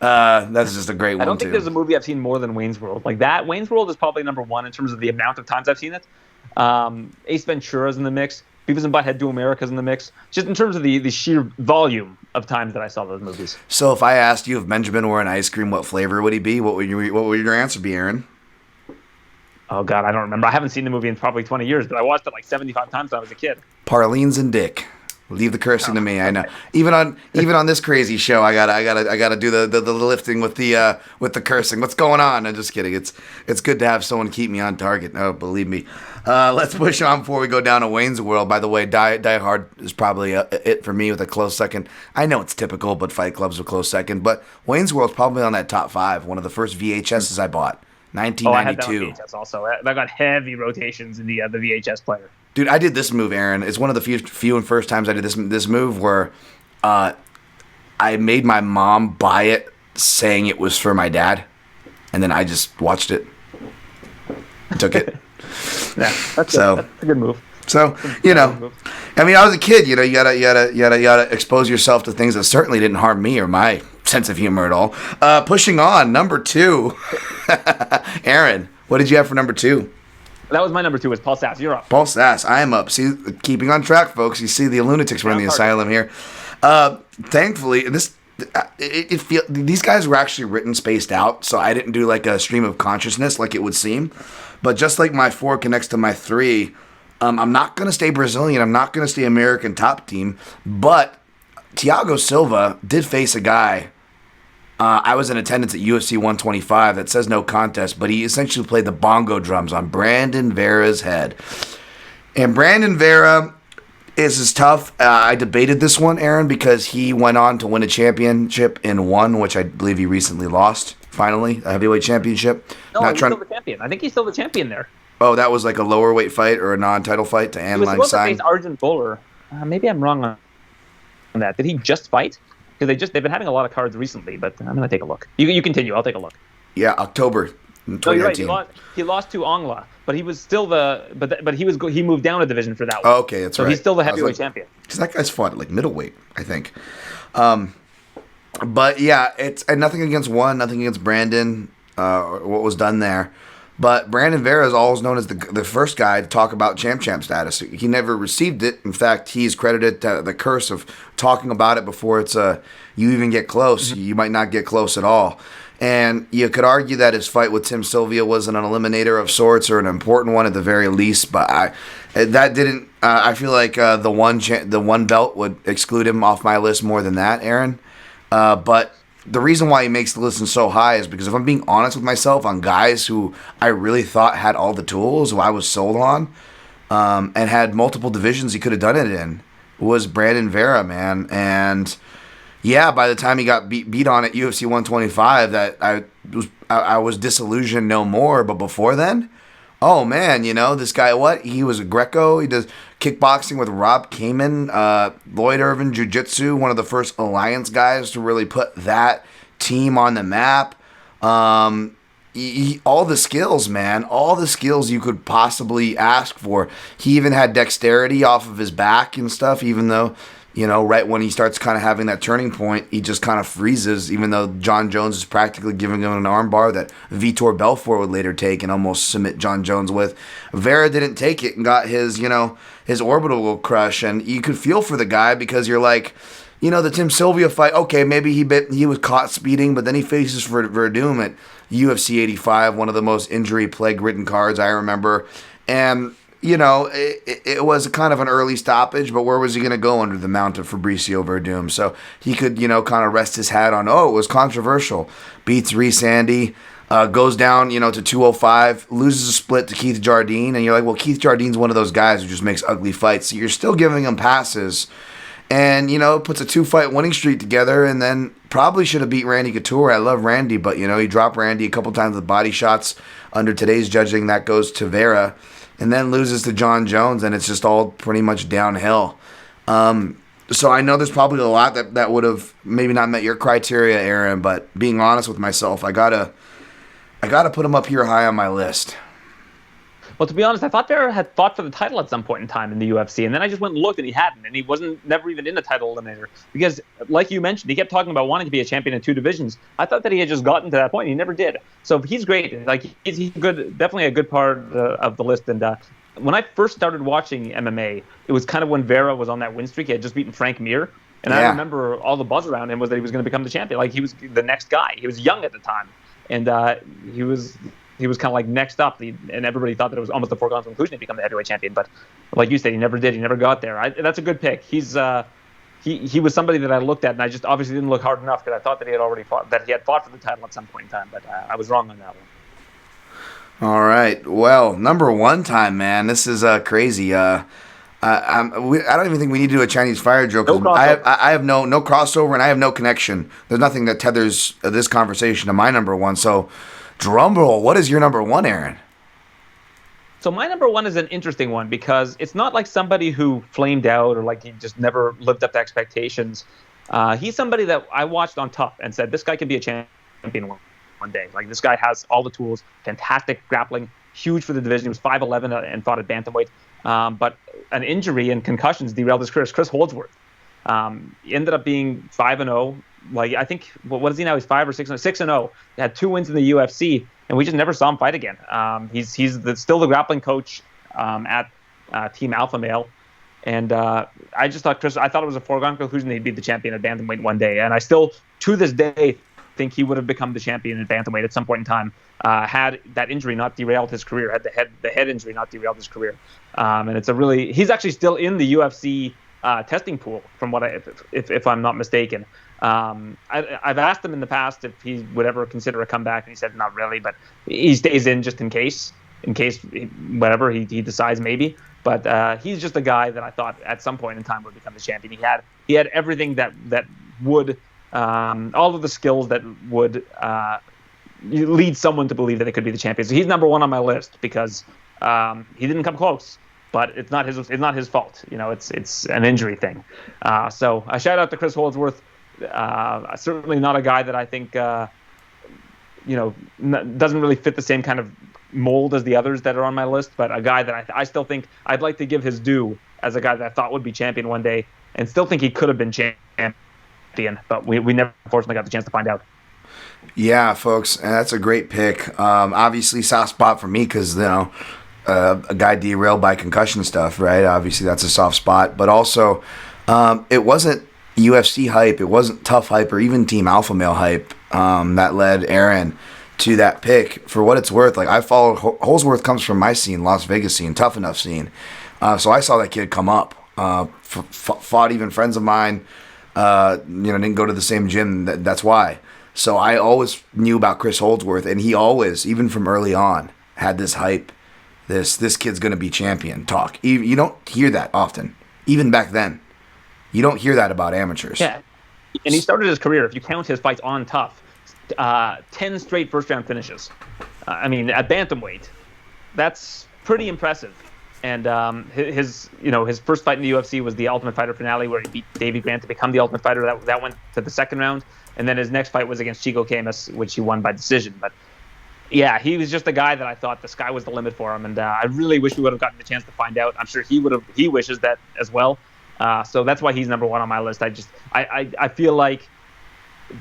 That's just a great one, I don't think there's a movie I've seen more than Wayne's World. Like that, Wayne's World is probably number 1 in terms of the amount of times I've seen it. Ace Ventura's in the mix. Beavis and Butthead Do America's in the mix. Just in terms of the sheer volume of times that I saw those movies. So if I asked you if Benjamin were an ice cream, what flavor would he be? What would your answer be, Aaron? Oh, God, I don't remember. I haven't seen the movie in probably 20 years, but I watched it like 75 times when I was a kid. Parleens and Dick. Leave the cursing to me. I know. Even on this crazy show, I gotta do the lifting with the cursing. What's going on? I'm just kidding. It's good to have someone keep me on target. No, believe me. Let's push on before we go down to Wayne's World. By the way, Die Hard is probably it for me with a close second. I know it's typical, but Fight Club's a close second. But Wayne's World's probably on that top 5. One of the first VHSs I bought. 1992. Oh, I had that on VHS also. I got heavy rotations in the VHS player. Dude, I did this move, Aaron. It's one of the few and first times I did this move where I made my mom buy it saying it was for my dad, and then I just watched it. Took it. Yeah, that's a good move. So, I mean, I was a kid, you gotta expose yourself to things that certainly didn't harm me or my sense of humor at all. Pushing on, number 2. Aaron, what did you have for number 2? That was my number 2. Was Paul Sass. You're up. Paul Sass. I am up. See, keeping on track, folks. You see the lunatics run the asylum here. Thankfully, these guys were actually written spaced out, so I didn't do like a stream of consciousness like it would seem. But just like my 4 connects to my 3, I'm not going to stay Brazilian. I'm not going to stay American top team. But Thiago Silva did face a guy. I was in attendance at UFC 125 that says no contest, but he essentially played the bongo drums on Brandon Vera's head. And Brandon Vera is tough. I debated this one, Aaron, because he went on to win a championship in one, which I believe he recently lost, finally, a heavyweight championship. No, he's still the champion. I think he's still the champion there. Oh, that was like a lower weight fight or a non-title fight to An Lang Syne? He was supposed to face Arjun Bowler. Maybe I'm wrong on that. Did he just fight? Because they've been having a lot of cards recently, but I'm gonna take a look. You continue. I'll take a look. Yeah, October 2019. No, you're right. He lost to Ongla, but he was still he moved down a division for that one. Oh, okay, that's right. So he's still the heavyweight champion. Because that guy's fought at like middleweight, I think. But yeah, it's nothing against nothing against Brandon. What was done there. But Brandon Vera is always known as the first guy to talk about champ status. He never received it. In fact, he's credited to the curse of talking about it before it's you even get close. Mm-hmm. You might not get close at all. And you could argue that his fight with Tim Sylvia was an eliminator of sorts or an important one at the very least. But I feel like the one belt would exclude him off my list more than that, Aaron. But the reason why he makes the list so high is because if I'm being honest with myself on guys who I really thought had all the tools, who I was sold on, and had multiple divisions he could have done it in, was Brandon Vera, man. And yeah, by the time he got beat on at UFC 125, that I was disillusioned no more. But before then, oh man, this guy, he was a Greco. He does kickboxing with Rob Kamen, Lloyd Irvin Jiu-Jitsu, one of the first Alliance guys to really put that team on the map. All the skills, man, all the skills you could possibly ask for. He even had dexterity off of his back and stuff, even though, right when he starts kind of having that turning point, he just kind of freezes, even though John Jones is practically giving him an armbar that Vitor Belfort would later take and almost submit John Jones with. Vera didn't take it and got his, his orbital crush, and you could feel for the guy because you're like, the Tim Sylvia fight, okay, maybe he was caught speeding, but then he faces Verdum at UFC 85, one of the most injury-plague-ridden cards I remember, and it was kind of an early stoppage, but where was he going to go under the mount of Fabricio Verdum? So he could, kind of rest his hat on, it was controversial. Beats Reese Andy, goes down, to 205, loses a split to Keith Jardine, and you're like, well, Keith Jardine's one of those guys who just makes ugly fights. So you're still giving him passes, and, puts a 2-fight winning streak together, and then probably should have beat Randy Couture. I love Randy, but, he dropped Randy a couple times with body shots. Under today's judging, that goes to Vera. And then loses to John Jones, and it's just all pretty much downhill. So I know there's probably a lot that would have maybe not met your criteria, Aaron, but being honest with myself, I gotta put him up here high on my list. Well, to be honest, I thought Vera had fought for the title at some point in time in the UFC, and then I just went and looked, and he hadn't, and he wasn't never even in the title eliminator. Because, like you mentioned, he kept talking about wanting to be a champion in 2 divisions. I thought that he had just gotten to that point, and he never did. So he's great. Like he's good, definitely a good part of the list. And when I first started watching MMA, it was kind of when Vera was on that win streak. He had just beaten Frank Mir, and I remember all the buzz around him was that he was going to become the champion. Like he was the next guy. He was young at the time, and he was he was kind of like next up, and everybody thought that it was almost a foregone conclusion to become the heavyweight champion. But like you said, he never did. He never got there. That's a good pick. He was somebody that I looked at, and I just obviously didn't look hard enough because I thought that he had fought for the title at some point in time. But I was wrong on that one. All right. Well, number one time, man. This is crazy. I don't even think we need to do a Chinese fire joke. No crossover. I have no crossover, and I have no connection. There's nothing that tethers this conversation to my number one. So, drum roll. What is your number one, Aaron? So my number one is an interesting one because it's not like somebody who flamed out or like he just never lived up to expectations. He's somebody that I watched on Tough and said, this guy can be a champion one day. Like, this guy has all the tools, fantastic grappling, huge for the division. He was 5'11" and fought at bantamweight. But an injury and concussions derailed his career. Chris Holdsworth. He ended up being 5-0. Like, I think, what is he now? He's 5 or 6-0. 6-0. He had 2 wins in the UFC, and we just never saw him fight again. He's still the grappling coach at Team Alpha Male. And I just thought I thought it was a foregone conclusion that he'd be the champion at bantamweight one day. And I still, to this day, think he would have become the champion at bantamweight at some point in time had that injury not derailed his career, had the head injury not derailed his career. And it's he's actually still in the UFC testing pool, from what if I'm not mistaken. I've asked him in the past if he would ever consider a comeback, and he said not really, but he stays in just in case whatever he decides maybe. But he's just a guy that I thought at some point in time would become the champion. He had everything that would all of the skills that would lead someone to believe that it could be the champion. So he's number one on my list because he didn't come close. But it's not his fault. You know, it's an injury thing. So a shout out to Chris Holdsworth. Certainly not a guy that I think doesn't really fit the same kind of mold as the others that are on my list. But a guy that I still think I'd like to give his due as a guy that I thought would be champion one day, and still think he could have been champion. But we never unfortunately got the chance to find out. Yeah, folks, and that's a great pick. Obviously, soft spot for me because a guy derailed by concussion stuff, right? Obviously, that's a soft spot. But also, it wasn't UFC hype, it wasn't Tough hype, or even Team Alpha Male hype that led Aaron to that pick. For what it's worth, like, I followed Holdsworth comes from my scene, Las Vegas scene, Tough Enough scene. So I saw that kid come up, fought even friends of mine. Didn't go to the same gym. That's why. So I always knew about Chris Holdsworth, and he always, even from early on, had this hype. This kid's going to be champion talk. You don't hear that often. Even back then. You don't hear that about amateurs. Yeah. And he started his career, if you count his fights on Tough, 10 straight first-round finishes. At bantamweight. That's pretty impressive. And his first fight in the UFC was the Ultimate Fighter finale, where he beat Davey Grant to become the Ultimate Fighter. That went to the second round. And then his next fight was against Chico Camus, which he won by decision. But yeah, he was just a guy that I thought the sky was the limit for him, and I really wish we would have gotten the chance to find out. I'm sure he wishes that as well. So that's why he's number one on my list. I feel like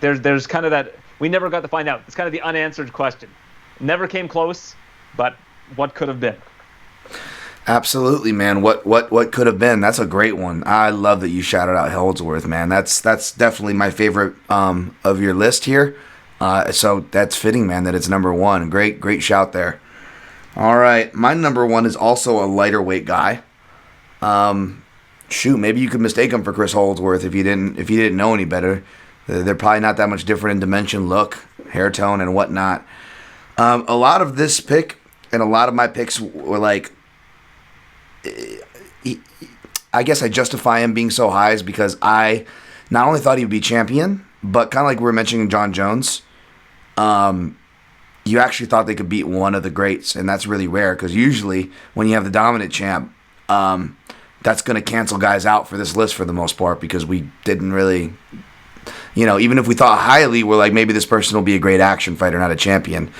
there's kind of that we never got to find out. It's kind of the unanswered question. Never came close, but what could have been? Absolutely, man. What could have been? That's a great one. I love that you shouted out Holdsworth, man. That's definitely my favorite of your list here. So that's fitting, man, that it's number one. Great shout there. All right, my number one is also a lighter weight guy. Maybe you could mistake him for Chris Holdsworth if you didn't know any better. They're probably not that much different in dimension, look, hair tone, and whatnot. A lot of this pick and a lot of my picks were like, I guess I justify him being so high is because I not only thought he would be champion, but kind of like we were mentioning John Jones, you actually thought they could beat one of the greats, and that's really rare because usually when you have the dominant champ, that's going to cancel guys out for this list for the most part because we didn't really, even if we thought highly, we're like, maybe this person will be a great action fighter, not a champion.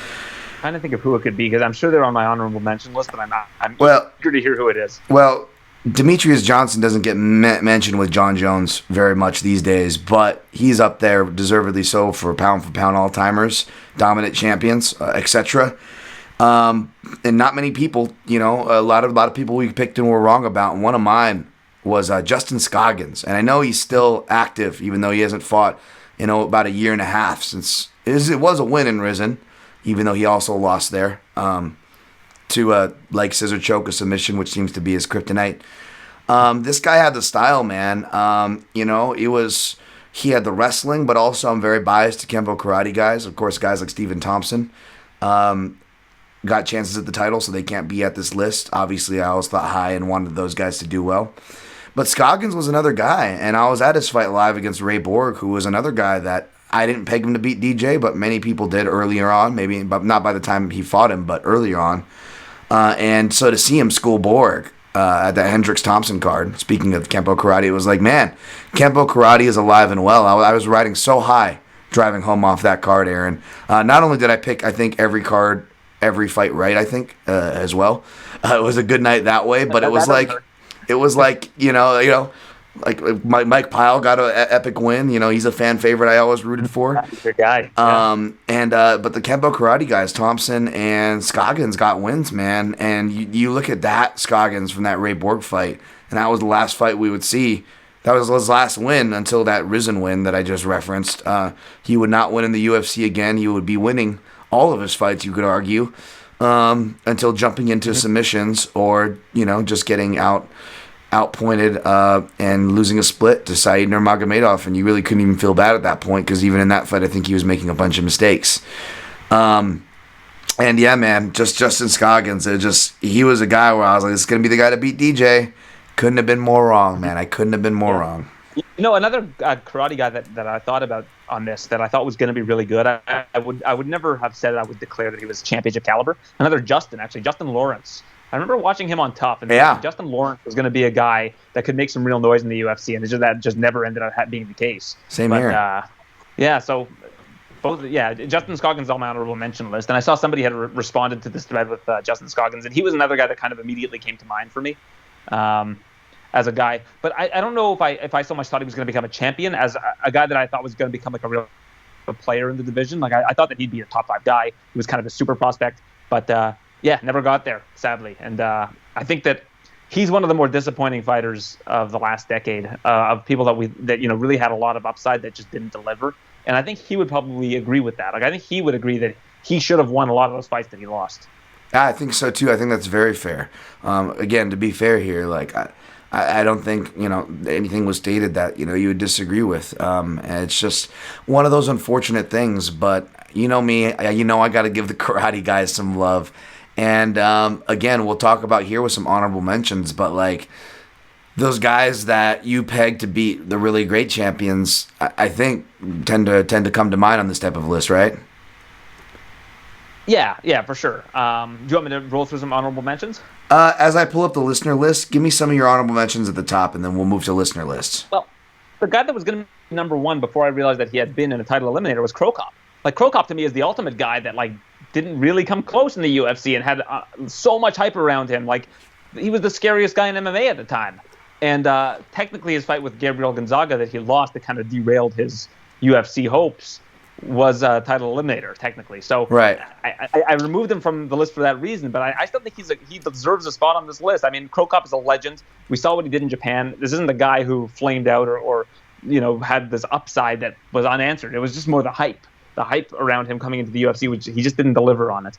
Trying to think of who it could be because I'm sure they're on my honorable mention list, but I'm not. I'm eager to hear who it is. Well, Demetrius Johnson doesn't get mentioned with John Jones very much these days, but he's up there, deservedly so, for pound all-timers, dominant champions, etc. And not many people, a lot of people we picked and were wrong about. And one of mine was Justin Scoggins, and I know he's still active, even though he hasn't fought, about a year and a half since it was a win in Risen. even though he also lost there to a leg scissor choke, a submission, which seems to be his kryptonite. This guy had the style, man. He had the wrestling, but also I'm very biased to Kempo karate guys. Of course, guys like Stephen Thompson got chances at the title, so they can't be at this list. Obviously, I always thought high and wanted those guys to do well. But Scoggins was another guy, and I was at his fight live against Ray Borg, who was another guy that I didn't peg him to beat DJ, but many people did earlier on, maybe but not by the time he fought him, but earlier on. And so to see him school Borg at that Hendricks Thompson card, speaking of Kempo karate, it was like, man, Kempo karate is alive and well. I was riding so high driving home off that card, Aaron. Not only did I pick, I think, every fight right, I think, as well. It was a good night that way, but it was like, like Mike Pyle got an epic win. He's a fan favorite I always rooted for. He's a good guy. But the Kempo karate guys, Thompson and Scoggins, got wins, man. And you look at that Scoggins from that Ray Borg fight, and that was the last fight we would see. That was his last win until that Risen win that I just referenced. He would not win in the UFC again. He would be winning all of his fights, you could argue, until jumping into submissions or, just getting outpointed and losing a split to Said Nurmagomedov. And you really couldn't even feel bad at that point because even in that fight, I think he was making a bunch of mistakes. And yeah, man, just Justin Scoggins, he was a guy where I was like, this is going to be the guy to beat DJ. Couldn't have been more wrong, man. I couldn't have been more wrong. Another karate guy that I thought about on this that I thought was going to be really good. I would never have said I would declare that he was championship caliber. Another Justin Lawrence. I remember watching him on Tough, and Justin Lawrence was going to be a guy that could make some real noise in the UFC, and that just never ended up being the case. Same here. So both, Justin Scoggins is on my honorable mention list, and I saw somebody had responded to this thread with Justin Scoggins, and he was another guy that kind of immediately came to mind for me. As a guy, but I don't know if I so much thought he was going to become a champion as a guy that I thought was going to become like a real player in the division. Like I thought that he'd be a top 5 guy. He was kind of a super prospect, but never got there, sadly. And I think that he's one of the more disappointing fighters of the last decade, of people that really had a lot of upside that just didn't deliver. And I think he would probably agree with that. Like I think he would agree that he should have won a lot of those fights that he lost. I think so too. I think that's very fair. Again, to be fair here, like I don't think anything was stated that you would disagree with. And it's just one of those unfortunate things. But me, I got to give the karate guys some love. And again, we'll talk about here with some honorable mentions. But like those guys that you peg to beat the really great champions, I think tend to come to mind on this type of list, right? Yeah, for sure. Do you want me to roll through some honorable mentions? As I pull up the listener list, give me some of your honorable mentions at the top, and then we'll move to listener lists. Well, the guy that was going to be number one before I realized that he had been in a title eliminator was Krokop. Like, Krokop to me is the ultimate guy that, like, didn't really come close in the UFC and had so much hype around him. Like, he was the scariest guy in MMA at the time. And technically his fight with Gabriel Gonzaga that he lost that kind of derailed his UFC hopes was a title eliminator, technically. So right. I removed him from the list for that reason, but I still think he deserves a spot on this list. I mean, Krokop is a legend. We saw what he did in Japan. This isn't the guy who flamed out or had this upside that was unanswered. It was just more the hype around him coming into the UFC, which he just didn't deliver on it.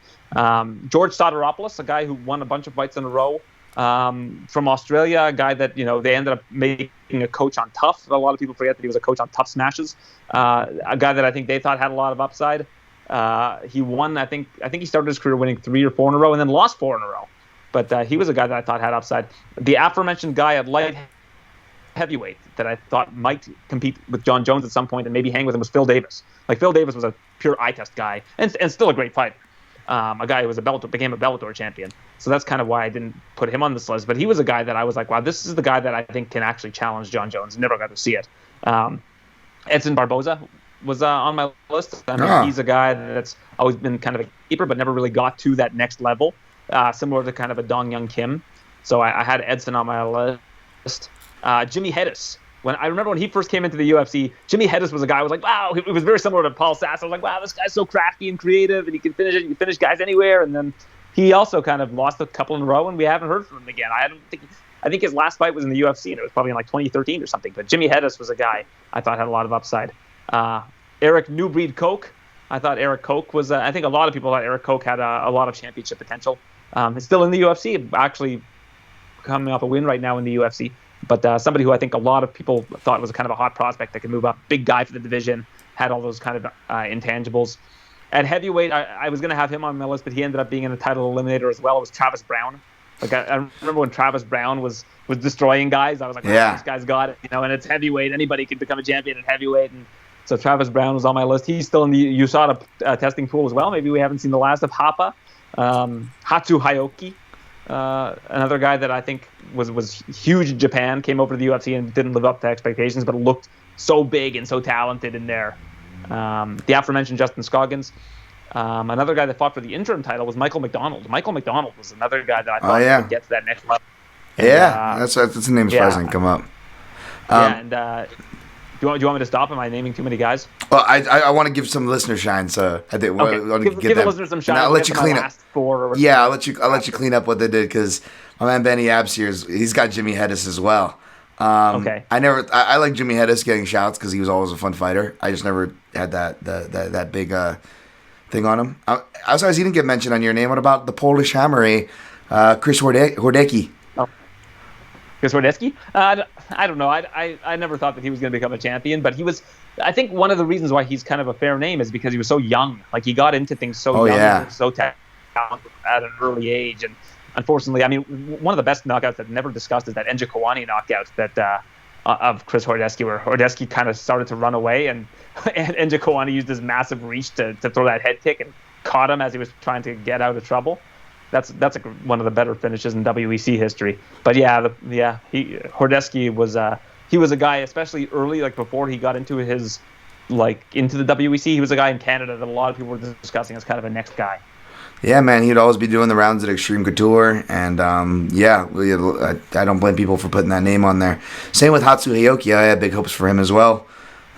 George Soteropoulos, a guy who won a bunch of fights in a row, from Australia, a guy that they ended up making a coach on Tough. A lot of people forget that he was a coach on Tough Smashes. A guy that I think they thought had a lot of upside. He won. I think he started his career winning 3 or 4 in a row, and then lost 4 in a row. But he was a guy that I thought had upside. The aforementioned guy at light heavyweight that I thought might compete with John Jones at some point and maybe hang with him was Phil Davis. Like, Phil Davis was a pure eye test guy and still a great fighter. A guy who was became a Bellator champion. So that's kind of why I didn't put him on this list. But he was a guy that I was like, wow, this is the guy that I think can actually challenge John Jones. Never got to see it. Edson Barboza was on my list. I mean, he's a guy that's always been kind of a keeper, but never really got to that next level, similar to kind of a Dong Young Kim. So I had Edson on my list. Jimmy Hedis. I remember when he first came into the UFC, Jimmy Hedis was a guy I was like, wow, it was very similar to Paul Sass. I was like, wow, this guy's so crafty and creative, and he can finish it. He can finish guys anywhere. And then he also kind of lost a couple in a row, and we haven't heard from him again. I think his last fight was in the UFC, and it was probably in like 2013 or something. But Jimmy Hedis was a guy I thought had a lot of upside. Eric Newbreed Koch, I thought Eric Koch was. I think a lot of people thought Eric Koch had a lot of championship potential. He's still in the UFC, actually coming off a win right now in the UFC. But somebody who I think a lot of people thought was kind of a hot prospect that could move up, big guy for the division, had all those kind of intangibles. At heavyweight, I was going to have him on my list, but he ended up being in a title eliminator as well. It was Travis Brown. Like I remember when Travis Brown was destroying guys. I was like, yeah, this guy's got it, and it's heavyweight. Anybody can become a champion at heavyweight. And so Travis Brown was on my list. He's still in the USADA testing pool as well. Maybe we haven't seen the last of Hapa. Hatsu Hayoki, another guy that I think was huge in Japan, came over to the UFC and didn't live up to expectations, but looked so big and so talented in there. The aforementioned Justin Scoggins. Another guy that fought for the interim title was Michael McDonald. Michael McDonald was another guy that I thought would get to that next level. And, that's the name as far as I can come up. Do you want me to stop? Am I naming too many guys? Well, I want to give some listener shine, so I think okay. want to give the listeners some shine. I'll let you clean up. I'll let you clean up what they did, because my man Benny Abs here, he's got Jimmy Hedis as well. Okay. I like Jimmy Hedis getting shouts because he was always a fun fighter. I just never had that big thing on him. I'm sorry, he didn't get mentioned on your name. What about the Polish Hammer, Chris Hordecki? Chris Hordecki? I don't know. I never thought that he was going to become a champion, but he was. I think one of the reasons why he's kind of a fair name is because he was so young. Like, he got into things so young, so talented at an early age. And unfortunately, I mean, one of the best knockouts that never discussed is that Enja Kawani knockout that of Chris Hordecki, where Hordecki kind of started to run away, and Enja Kawani used his massive reach to throw that head kick and caught him as he was trying to get out of trouble. That's one of the better finishes in WEC history. But Hordecki was he was a guy, especially early, like before he got into into the WEC. He was a guy in Canada that a lot of people were discussing as kind of a next guy. Yeah, man, he'd always be doing the rounds at Extreme Couture, and I don't blame people for putting that name on there. Same with Hatsu Hayoki. I had big hopes for him as well.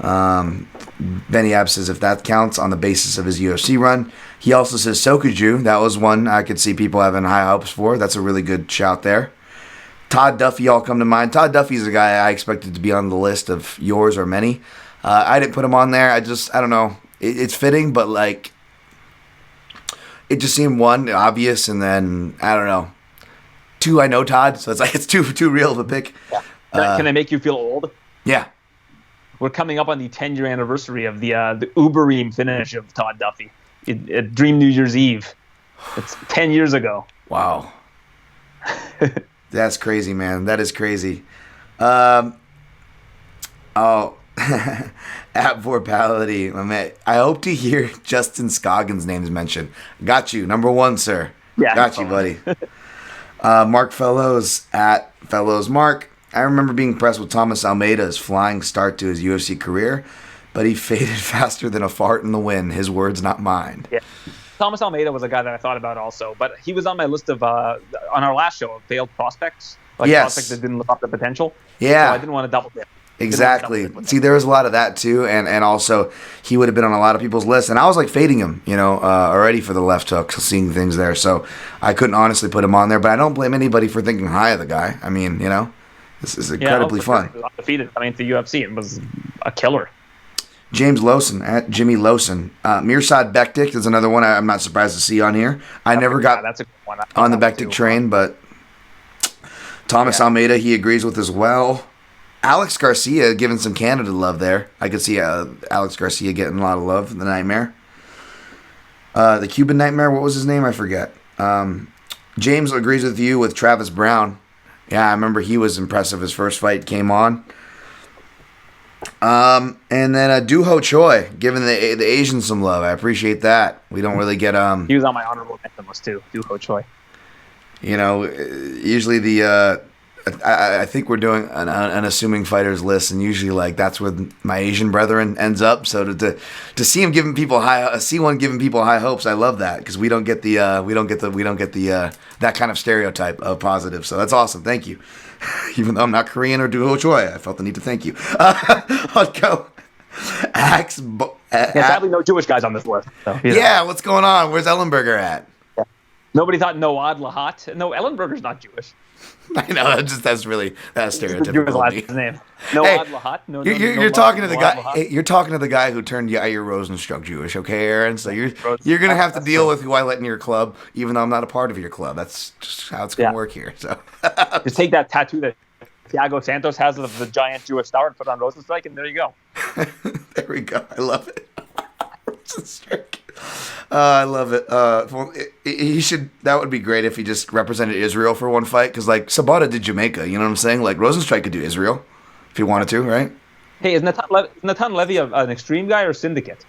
Benny Abb says if that counts on the basis of his UFC run. He also says Sokuju. That was one I could see people having high hopes for. That's a really good shout there. Todd Duffy all come to mind. Todd Duffy's a guy I expected to be on the list of yours or many. I didn't put him on there. I don't know. It's fitting, but like, it just seemed one obvious, and then I don't know. Two, I know Todd, so it's like it's too real of a pick. Yeah. Can I make you feel old? Yeah. We're coming up on the 10-year anniversary of the Ubereem finish of Todd Duffy at Dream New Year's Eve. It's 10 years ago. Wow. That's crazy, man. That is crazy. At Vorpality, my man. I hope to hear Justin Scoggins' names mentioned. Got you. Number one, sir. Yeah. Got you, buddy. Mark Fellows at Fellows Mark. I remember being impressed with Thomas Almeida's flying start to his UFC career, but he faded faster than a fart in the wind. His words, not mine. Yeah. Thomas Almeida was a guy that I thought about also, but he was on my list of, on our last show, of failed prospects. Prospects that didn't live up to potential. Yeah. So I didn't want to double dip. Exactly. See, there was a lot of that too, and also he would have been on a lot of people's lists, and I was like fading him, already for the left hook, seeing things there. So I couldn't honestly put him on there, but I don't blame anybody for thinking high of the guy. I mean, this is incredibly fun. He was undefeated coming into the UFC and was a killer. James Lawson at Jimmy Lawson. Mirsad Bektik is another one I'm not surprised to see on here. I never got that's a good one. on the Bektik train, but Thomas Almeida he agrees with as well. Alex Garcia giving some Canada love there. I could see Alex Garcia getting a lot of love. The Nightmare. The Cuban Nightmare, what was his name? I forget. James agrees with you with Travis Brown. Yeah, I remember he was impressive. His first fight came on. And then Duho Choi giving the Asians some love. I appreciate that. We don't really get He was on my honorable mention list too. Duho Choi. Usually I think we're doing an unassuming fighters list, and usually like that's where my Asian brethren ends up. So to see him giving people one giving people high hopes, I love that because we don't get the that kind of stereotype of positive. So that's awesome. Thank you. Even though I'm not Korean or Duho Choi, I felt the need to thank you. I'll go. Sadly, no Jewish guys on this list. So, yeah, what's going on? Where's Ellenberger at? Yeah. Nobody thought Noad Lahat. No, Ellenberger's not Jewish. I know that's really that's Jewish stereotypical. last name. Noad Lahat. You're talking to the guy. Hey, you're talking to the guy who turned Yair Rosenstruck Jewish, okay, Aaron? So you're gonna have to deal with who I let in your club, even though I'm not a part of your club. That's just how it's gonna work here. So just take that tattoo that Thiago Santos has of the giant Jewish star and put on Rosenstrike, and there you go. There we go. I love it. Rosenstrike. I love it. Well, he should. That would be great if he just represented Israel for one fight, because like Sabata did Jamaica. You know what I'm saying? Like Rosenstrike could do Israel if he wanted to, right? Hey, is Natan Levy an extreme guy or syndicate?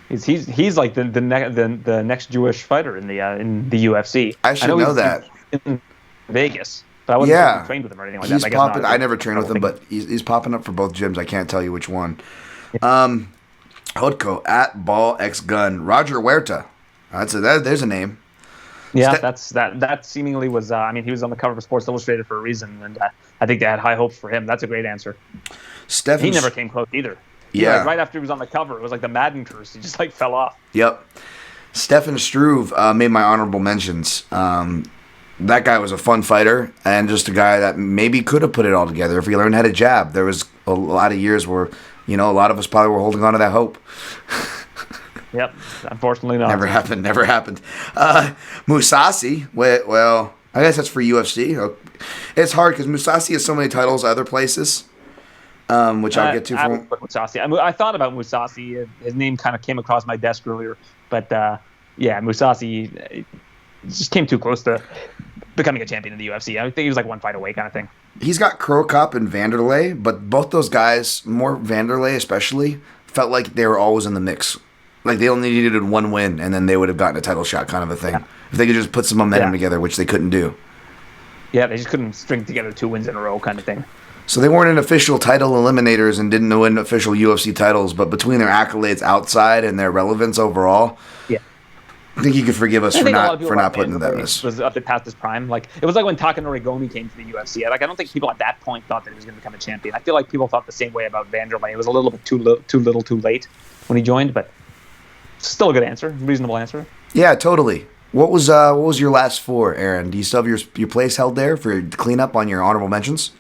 He's like the next Jewish fighter in the UFC. I should know that. In Vegas, but I wasn't trained with him or anything like that. He's popping. I never trained with him, but he's popping up for both gyms. I can't tell you which one. Hodko at Ball X Gun. Roger Huerta. There's a name. Yeah, that seemingly was. I mean, he was on the cover of Sports Illustrated for a reason, and I think they had high hopes for him. That's a great answer. He never came close either. Yeah, right after he was on the cover, it was like the Madden curse. He just like fell off. Yep. Stefan Struve made my honorable mentions. That guy was a fun fighter and just a guy that maybe could have put it all together if he learned how to jab. There was a lot of years where, a lot of us probably were holding on to that hope. Yep. Unfortunately not. Never happened. Mousasi, well, I guess that's for UFC. It's hard because Mousasi has so many titles other places, which I'll get to. I thought about Mousasi. His name kind of came across my desk earlier. But, Mousasi just came too close to becoming a champion in the UFC. I think he was like one fight away kind of thing. He's got Crow Cop and Vanderlei, but both those guys, more Vanderlei especially, felt like they were always in the mix. Like they only needed one win, and then they would have gotten a title shot kind of a thing. Yeah. If they could just put some momentum together, which they couldn't do. Yeah, they just couldn't string together 2 wins in a row kind of thing. So they weren't in official title eliminators and didn't win official UFC titles, but between their accolades outside and their relevance overall, I think you could forgive us for not putting them in this. Was up past his prime. Like it was like when Takanori Gomi came to the UFC. Like I don't think people at that point thought that he was going to become a champion. I feel like people thought the same way about Vanderlei. It was a little bit too little, too late when he joined, but still a good answer, reasonable answer. Yeah, totally. What was your last 4, Aaron? Do you still have your place held there for cleanup on your honorable mentions?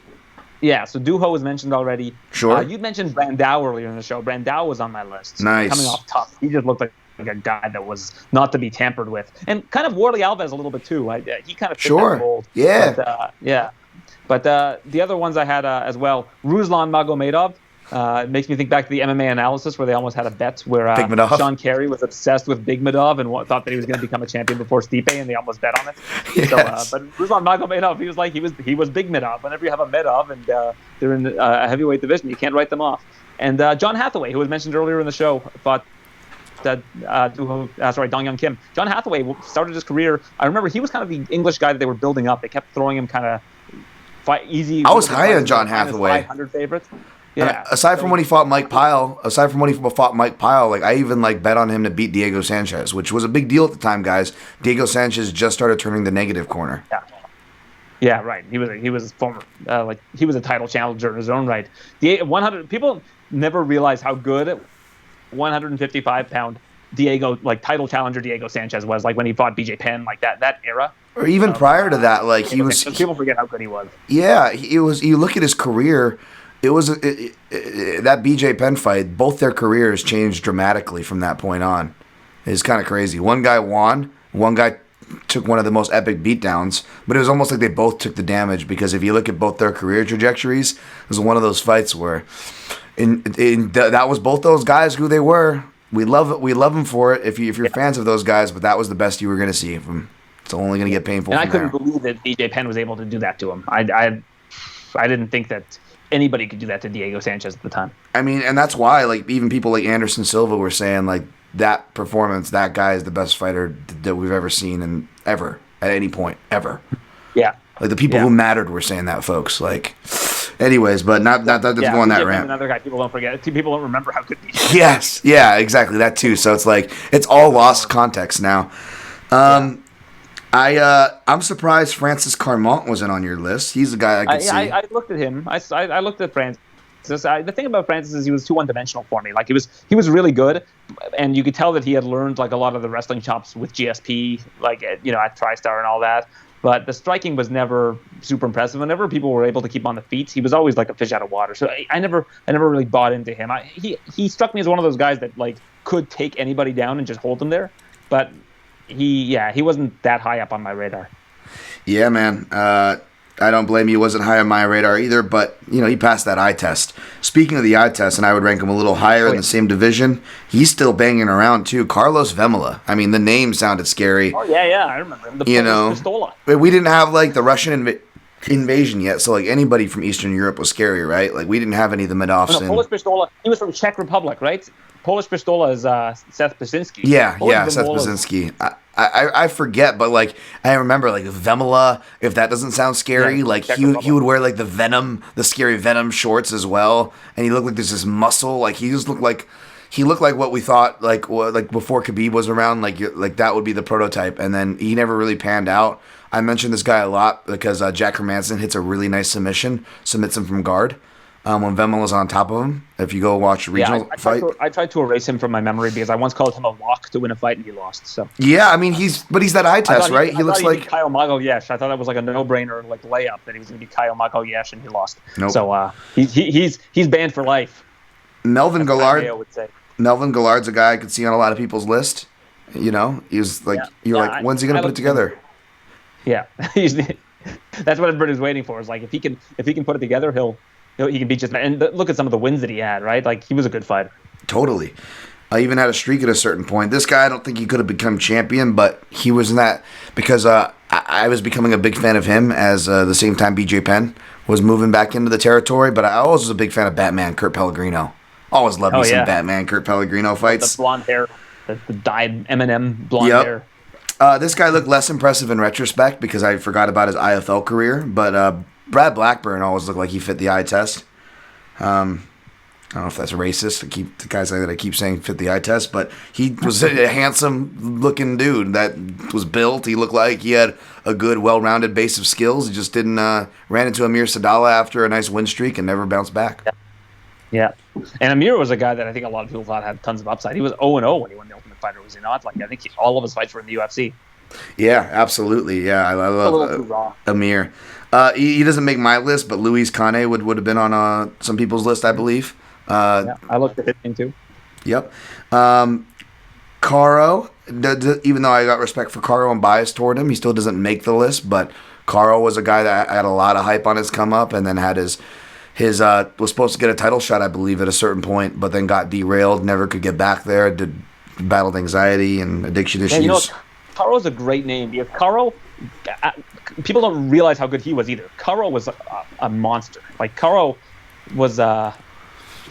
Yeah, so Duho was mentioned already. Sure. You mentioned Brandao earlier in the show. Brandao was on my list. Nice. Coming off tough. He just looked like a guy that was not to be tampered with. And kind of Warley Alves a little bit too. He kind of fit that mold. Yeah. But the other ones I had as well, Ruslan Magomedov. It makes me think back to the MMA analysis where they almost had a bet where Sean Carey was obsessed with Bigmadov and thought that he was going to become a champion before Stipe, and they almost bet on it. Yes. But Ruslan Magomedov, he was Big Medov. Whenever you have a Medov and they're in a heavyweight division, you can't write them off. And John Hathaway, who was mentioned earlier in the show, thought that Dong Young Kim. John Hathaway started his career. I remember he was kind of the English guy that they were building up. They kept throwing him kind of easy. I was high on John Hathaway. 500 favorites. Yeah. Aside from when he fought Mike Pyle, like I even bet on him to beat Diego Sanchez, which was a big deal at the time, guys. Diego Sanchez just started turning the negative corner. Yeah, right. He was former he was a title challenger in his own right. The 100 people never realize how good 155-pound Diego, title challenger Diego Sanchez was, when he fought BJ Penn, that era. Or even prior to that, people forget how good he was. Yeah, he was. You look at his career. It was that BJ Penn fight. Both their careers changed dramatically from that point on. It's kind of crazy. One guy won. One guy took one of the most epic beatdowns. But it was almost like they both took the damage, because if you look at both their career trajectories, it was one of those fights where, that was both those guys who they were. We love them for it. If you're fans of those guys, but that was the best you were going to see from. It's only going to get painful. And I couldn't believe that BJ Penn was able to do that to him. I didn't think that anybody could do that to Diego Sanchez at the time. I mean, and that's why, even people like Anderson Silva were saying, that performance, that guy is the best fighter that we've ever seen and ever, at any point, ever. Yeah. The people who mattered were saying that, folks. Anyways, but not go on that rant. Another guy people don't forget. People don't remember how good he is. Yes. Yeah, exactly. That too. So it's all lost context now. I'm surprised Francis Carmont wasn't on your list. He's the guy I could see. I looked at him. I looked at Francis. The thing about Francis is he was too one-dimensional for me. Like he was really good, and you could tell that he had learned like a lot of the wrestling chops with GSP, like at TriStar and all that. But the striking was never super impressive. Whenever people were able to keep him on the feet, he was always like a fish out of water. So I never really bought into him. He struck me as one of those guys that like could take anybody down and just hold them there. But he wasn't that high up on my radar. Yeah, man. I don't blame you. He wasn't high on my radar either, but, he passed that eye test. Speaking of the eye test, and I would rank him a little higher in the same division, he's still banging around, too. Carlos Vemola. I mean, the name sounded scary. Oh, yeah, I remember him. The Pistola. We didn't have, like, the Russian invasion yet, so, like, anybody from Eastern Europe was scary, right? Like, we didn't have any of the Madoffs. Polish Pistola, he was from Czech Republic, right? Polish Pistola is Seth Paczynski. Yeah, Seth Paczynski. I forget, but like I remember like Vemola. If that doesn't sound scary, like he would wear like the scary Venom shorts as well, and he looked like there's this muscle. Like he just looked like what we thought like before Khabib was around. Like that would be the prototype, and then he never really panned out. I mentioned this guy a lot because Jack Hermanson hits a really nice submission, submits him from guard. When Vemola's on top of him, if you go watch a regional fight. I tried to erase him from my memory because I once called him a lock to win a fight and he lost. So yeah, I mean he's that eye test, right? He looks like Kyle Magoyesh. I thought that was like a no-brainer, like layup that he was going to be Kyle Magoyesh and he lost. Nope. So he's banned for life. Melvin Gillard. I would say. Melvin Gillard's a guy I could see on a lot of people's list. He was like like, when's he going to put it together? Yeah, that's what everybody's waiting for. Is like if he can put it together, he can beat just. And look at some of the wins that he had, right? Like he was a good fighter. Totally. I even had a streak at a certain point. This guy, I don't think he could have become champion, but he was in that because I was becoming a big fan of him as the same time BJ Penn was moving back into the territory. But I always was a big fan of Batman Kurt Pellegrino. Always loved me some Batman Kurt Pellegrino fights. The blonde hair, the dyed Eminem blonde hair. This guy looked less impressive in retrospect because I forgot about his IFL career, but Brad Blackburn always looked like he fit the eye test. I don't know if that's racist. The guys that I keep saying fit the eye test, but he was a handsome-looking dude that was built. He looked like he had a good, well-rounded base of skills. He just didn't ran into Amir Sadala after a nice win streak and never bounced back. Yeah, and Amir was a guy that I think a lot of people thought had tons of upside. He was 0-0 when he won the Ultimate Fighter, was he not? Like I think all of his fights were in the UFC. Yeah, absolutely. Yeah, I love Amir. He doesn't make my list, but Luis Cane would have been on some people's list, I believe. I looked at his name too. Yep. Caro, even though I got respect for Caro and bias toward him, he still doesn't make the list, but Caro was a guy that had a lot of hype on his come up and then had his was supposed to get a title shot, I believe, at a certain point, but then got derailed, never could get back there, battled anxiety and addiction issues. Caro's a great name because Caro, people don't realize how good he was either. Caro was a monster. Like Caro was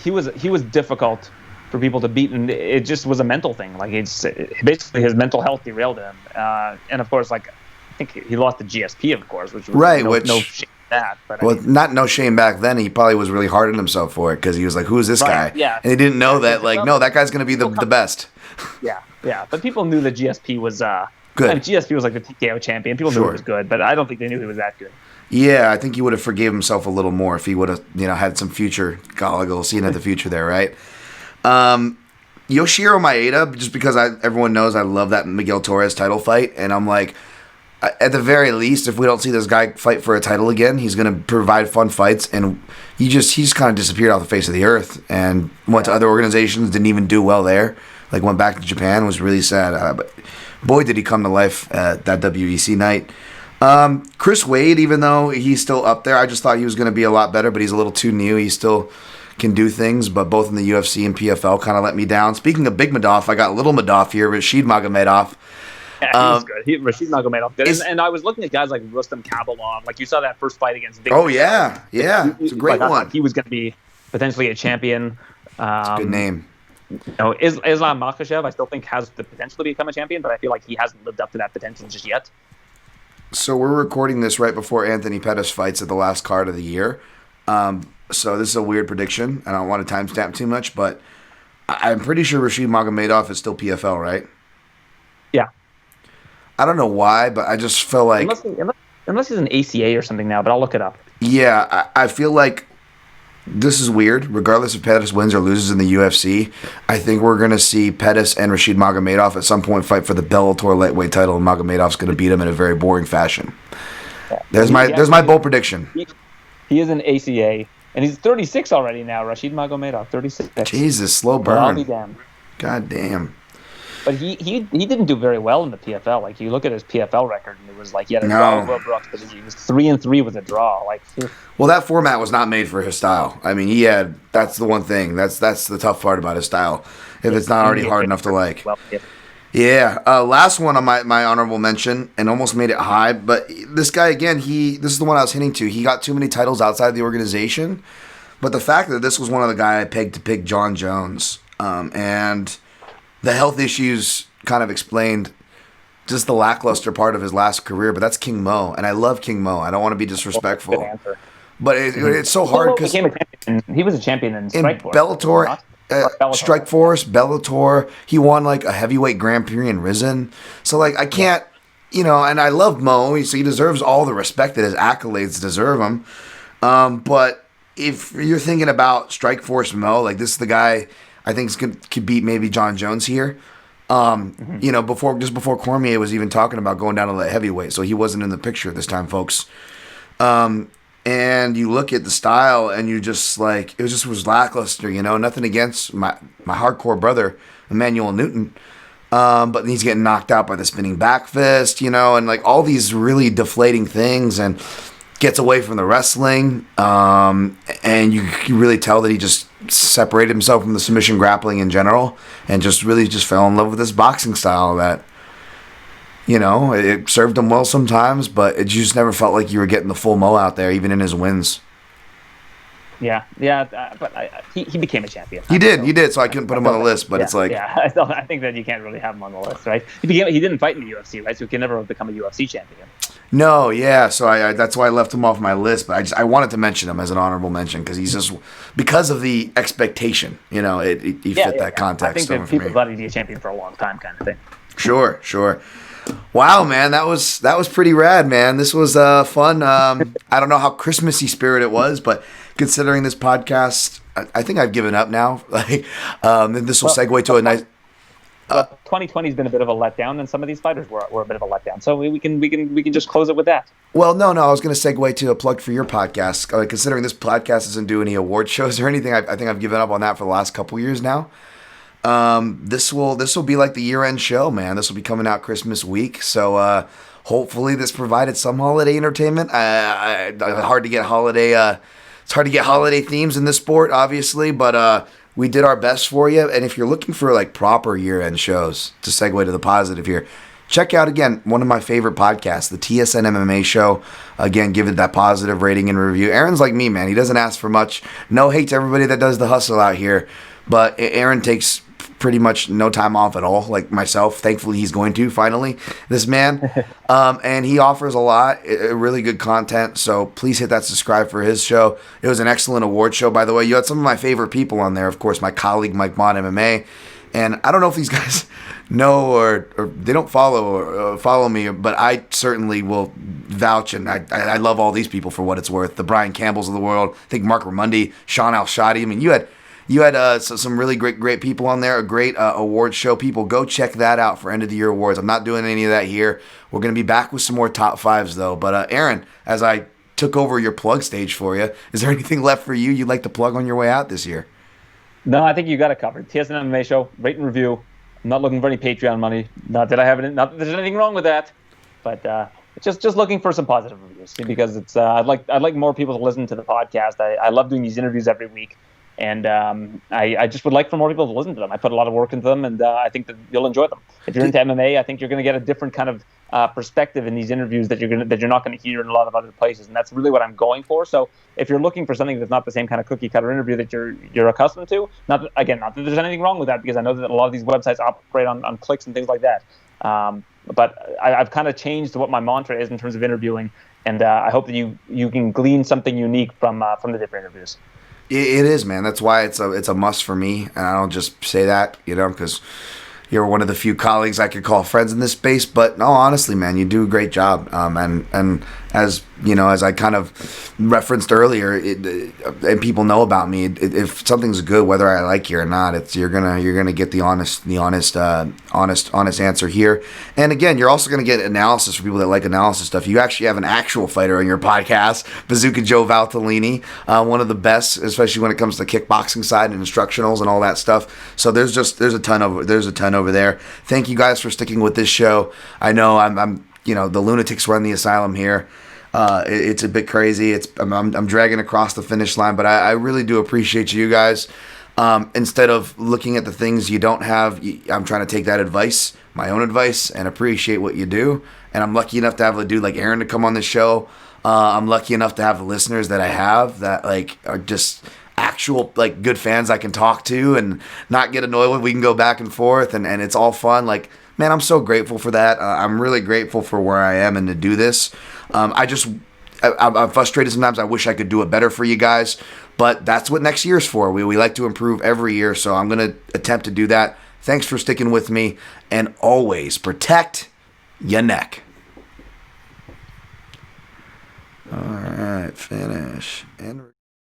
he was difficult for people to beat, and it just was a mental thing. Like basically his mental health derailed him, and of course, like I think he lost the GSP, of course, which was no shame in that. But not no shame back then. He probably was really hard on himself for it because he was like, "Who is this guy?" Yeah, and he didn't know that. Like, no, that guy's gonna be the best. Yeah, but people knew that GSP was good. I mean, GSP was like the TKO champion. People knew he was good, but I don't think they knew he was that good. Yeah, I think he would have forgave himself a little more if he would have, had some future goggles, seeing at the future there, right? Yoshiro Maeda, just because everyone knows I love that Miguel Torres title fight, and I'm like, at the very least, if we don't see this guy fight for a title again, he's going to provide fun fights, and he's kind of disappeared off the face of the earth and went to other organizations, didn't even do well there, like went back to Japan, was really sad. But boy, did he come to life at that WEC night. Chris Wade, even though he's still up there, I just thought he was going to be a lot better, but he's a little too new. He still can do things, but both in the UFC and PFL kind of let me down. Speaking of Big Madoff, I got Little Madoff here, Rashid Magomedov. Yeah, he was good. Rashid Magomedov good. And I was looking at guys like Rustam Kabalov. Like you saw that first fight against Big Madoff. Yeah. It's a great one. He was going to be potentially a champion. It's a good name. Islam Makhachev, I still think has the potential to become a champion, but I feel like he hasn't lived up to that potential just yet. So we're recording this right before Anthony Pettis fights at the last card of the year. So this is a weird prediction. I don't want to timestamp too much, but I'm pretty sure Rashid Magomedov is still PFL, right? Yeah. I don't know why, but I just feel like... Unless he's an ACA or something now, but I'll look it up. Yeah, I feel like this is weird. Regardless if Pettis wins or loses in the UFC, I think we're going to see Pettis and Rashid Magomedov at some point fight for the Bellator lightweight title, and Magomedov's going to beat him in a very boring fashion. Yeah. There's my bold prediction. He is an ACA, and he's 36 already now. Rashid Magomedov, 36. Jesus, slow burn. Well, I'll be damned. God damn. But he didn't do very well in the PFL. Like, you look at his PFL record, and it was like he had a draw with Will Brooks, but he was 3-3 with a draw. Like, well, that format was not made for his style. I mean, that's the one thing. That's the tough part about his style. If it's not already hard enough to like. Well, yeah. Last one on my honorable mention, and almost made it high. But this guy again, this is the one I was hinting to. He got too many titles outside the organization. But the fact that this was one of the guys I pegged to pick John Jones, and the health issues kind of explained just the lackluster part of his last career. But that's King Mo, and I love King Mo. I don't want to be disrespectful. Good answer. But it's so hard because he was a champion in Strikeforce. Bellator, Strikeforce, Bellator. He won like a heavyweight Grand Prix in Risen. So like I can't, and I love Mo, so he deserves all the respect that his accolades deserve him. But if you're thinking about Strikeforce Mo, like this is the guy I think could beat maybe John Jones here. Before Cormier was even talking about going down to light heavyweight, so he wasn't in the picture this time, folks. And you look at the style, and you just like it was lackluster. Nothing against my hardcore brother Emmanuel Newton, but he's getting knocked out by the spinning back fist, and like all these really deflating things, and gets away from the wrestling, and you really tell that he just separated himself from the submission grappling in general, and just fell in love with this boxing style that. It served him well sometimes, but it just never felt like you were getting the full Mo out there, even in his wins. Yeah, but he became a champion. He did. So I couldn't put him on the list, but it's like... Yeah, I think that you can't really have him on the list, right? He didn't fight in the UFC, right? So he can never become a UFC champion. No, yeah, so I that's why I left him off my list, but I wanted to mention him as an honorable mention, because he's just... Because of the expectation, he fit that context. I think that people thought he'd be a champion for a long time kind of thing. Sure. Wow, man, that was pretty rad, man. This was fun. I don't know how Christmassy spirit it was, but considering this podcast, I think I've given up now. Like, this will segue to a nice. 2020 has been a bit of a letdown, and some of these fighters were a bit of a letdown. So we can just close it with that. Well, no, I was going to segue to a plug for your podcast. Considering this podcast doesn't do any award shows or anything, I think I've given up on that for the last couple years now. This will be like the year-end show, man. This will be coming out Christmas week, so hopefully this provided some holiday entertainment. Hard to get holiday. It's hard to get holiday themes in this sport, obviously, but we did our best for you. And if you're looking for like proper year-end shows, to segue to the positive here, check out again one of my favorite podcasts, the TSN MMA Show. Again, give it that positive rating and review. Aaron's like me, man. He doesn't ask for much. No hate to everybody that does the hustle out here, but Aaron takes pretty much no time off at all, like myself. Thankfully, he's going to finally, this man. And he offers a lot, really good content. So please hit that subscribe for his show. It was an excellent award show, by the way. You had some of my favorite people on there. Of course, my colleague, Mike Mott, MMA. And I don't know if these guys know or they don't follow me, but I certainly will vouch, and I love all these people for what it's worth. The Brian Campbells of the world. I think Mark Ramundi, Sean Al-Shadi. I mean, you had some really great people on there, a great award show. People, go check that out for end of the year awards. I'm not doing any of that here. We're going to be back with some more top fives, though. But Aaron, as I took over your plug stage for you, is there anything left for you you'd like to plug on your way out this year? No, I think you got it covered. TSN MMA Show, rate and review. I'm not looking for any Patreon money. Not that there's anything wrong with that, but just looking for some positive reviews, because it's I'd like more people to listen to the podcast. I love doing these interviews every week. And I just would like for more people to listen to them. I put a lot of work into them, and I think that you'll enjoy them. If you're into MMA, I think you're going to get a different kind of perspective in these interviews that you're not going to hear in a lot of other places, and that's really what I'm going for. So if you're looking for something that's not the same kind of cookie cutter interview that you're accustomed to, not that there's anything wrong with that, because I know that a lot of these websites operate on clicks and things like that. But I've kind of changed what my mantra is in terms of interviewing, and I hope that you can glean something unique from the different interviews. It is, man. That's why it's a must for me, and I don't just say that, because you're one of the few colleagues I could call friends in this space. But no, honestly, man, you do a great job. And as I kind of referenced earlier, and people know about me. If something's good, whether I like you or not, you're gonna get the honest answer here. And again, you're also gonna get analysis for people that like analysis stuff. You actually have an actual fighter on your podcast, Bazooka Joe Valtellini, one of the best, especially when it comes to kickboxing side and instructionals and all that stuff. So there's a ton over there. Thank you guys for sticking with this show. I know I'm the lunatics run the asylum here. It's a bit crazy. I'm dragging across the finish line, but I really do appreciate you guys. Instead of looking at the things you don't have, I'm trying to take that advice, my own advice, and appreciate what you do. And I'm lucky enough to have a dude like Aaron to come on the show. I'm lucky enough to have listeners that I have that are just actual good fans I can talk to and not get annoyed with. We can go back and forth, and it's all fun. Man, I'm so grateful for that. I'm really grateful for where I am and to do this. I'm frustrated sometimes. I wish I could do it better for you guys, but that's what next year's for. We like to improve every year, so I'm going to attempt to do that. Thanks for sticking with me, and always protect your neck. All right, finish. And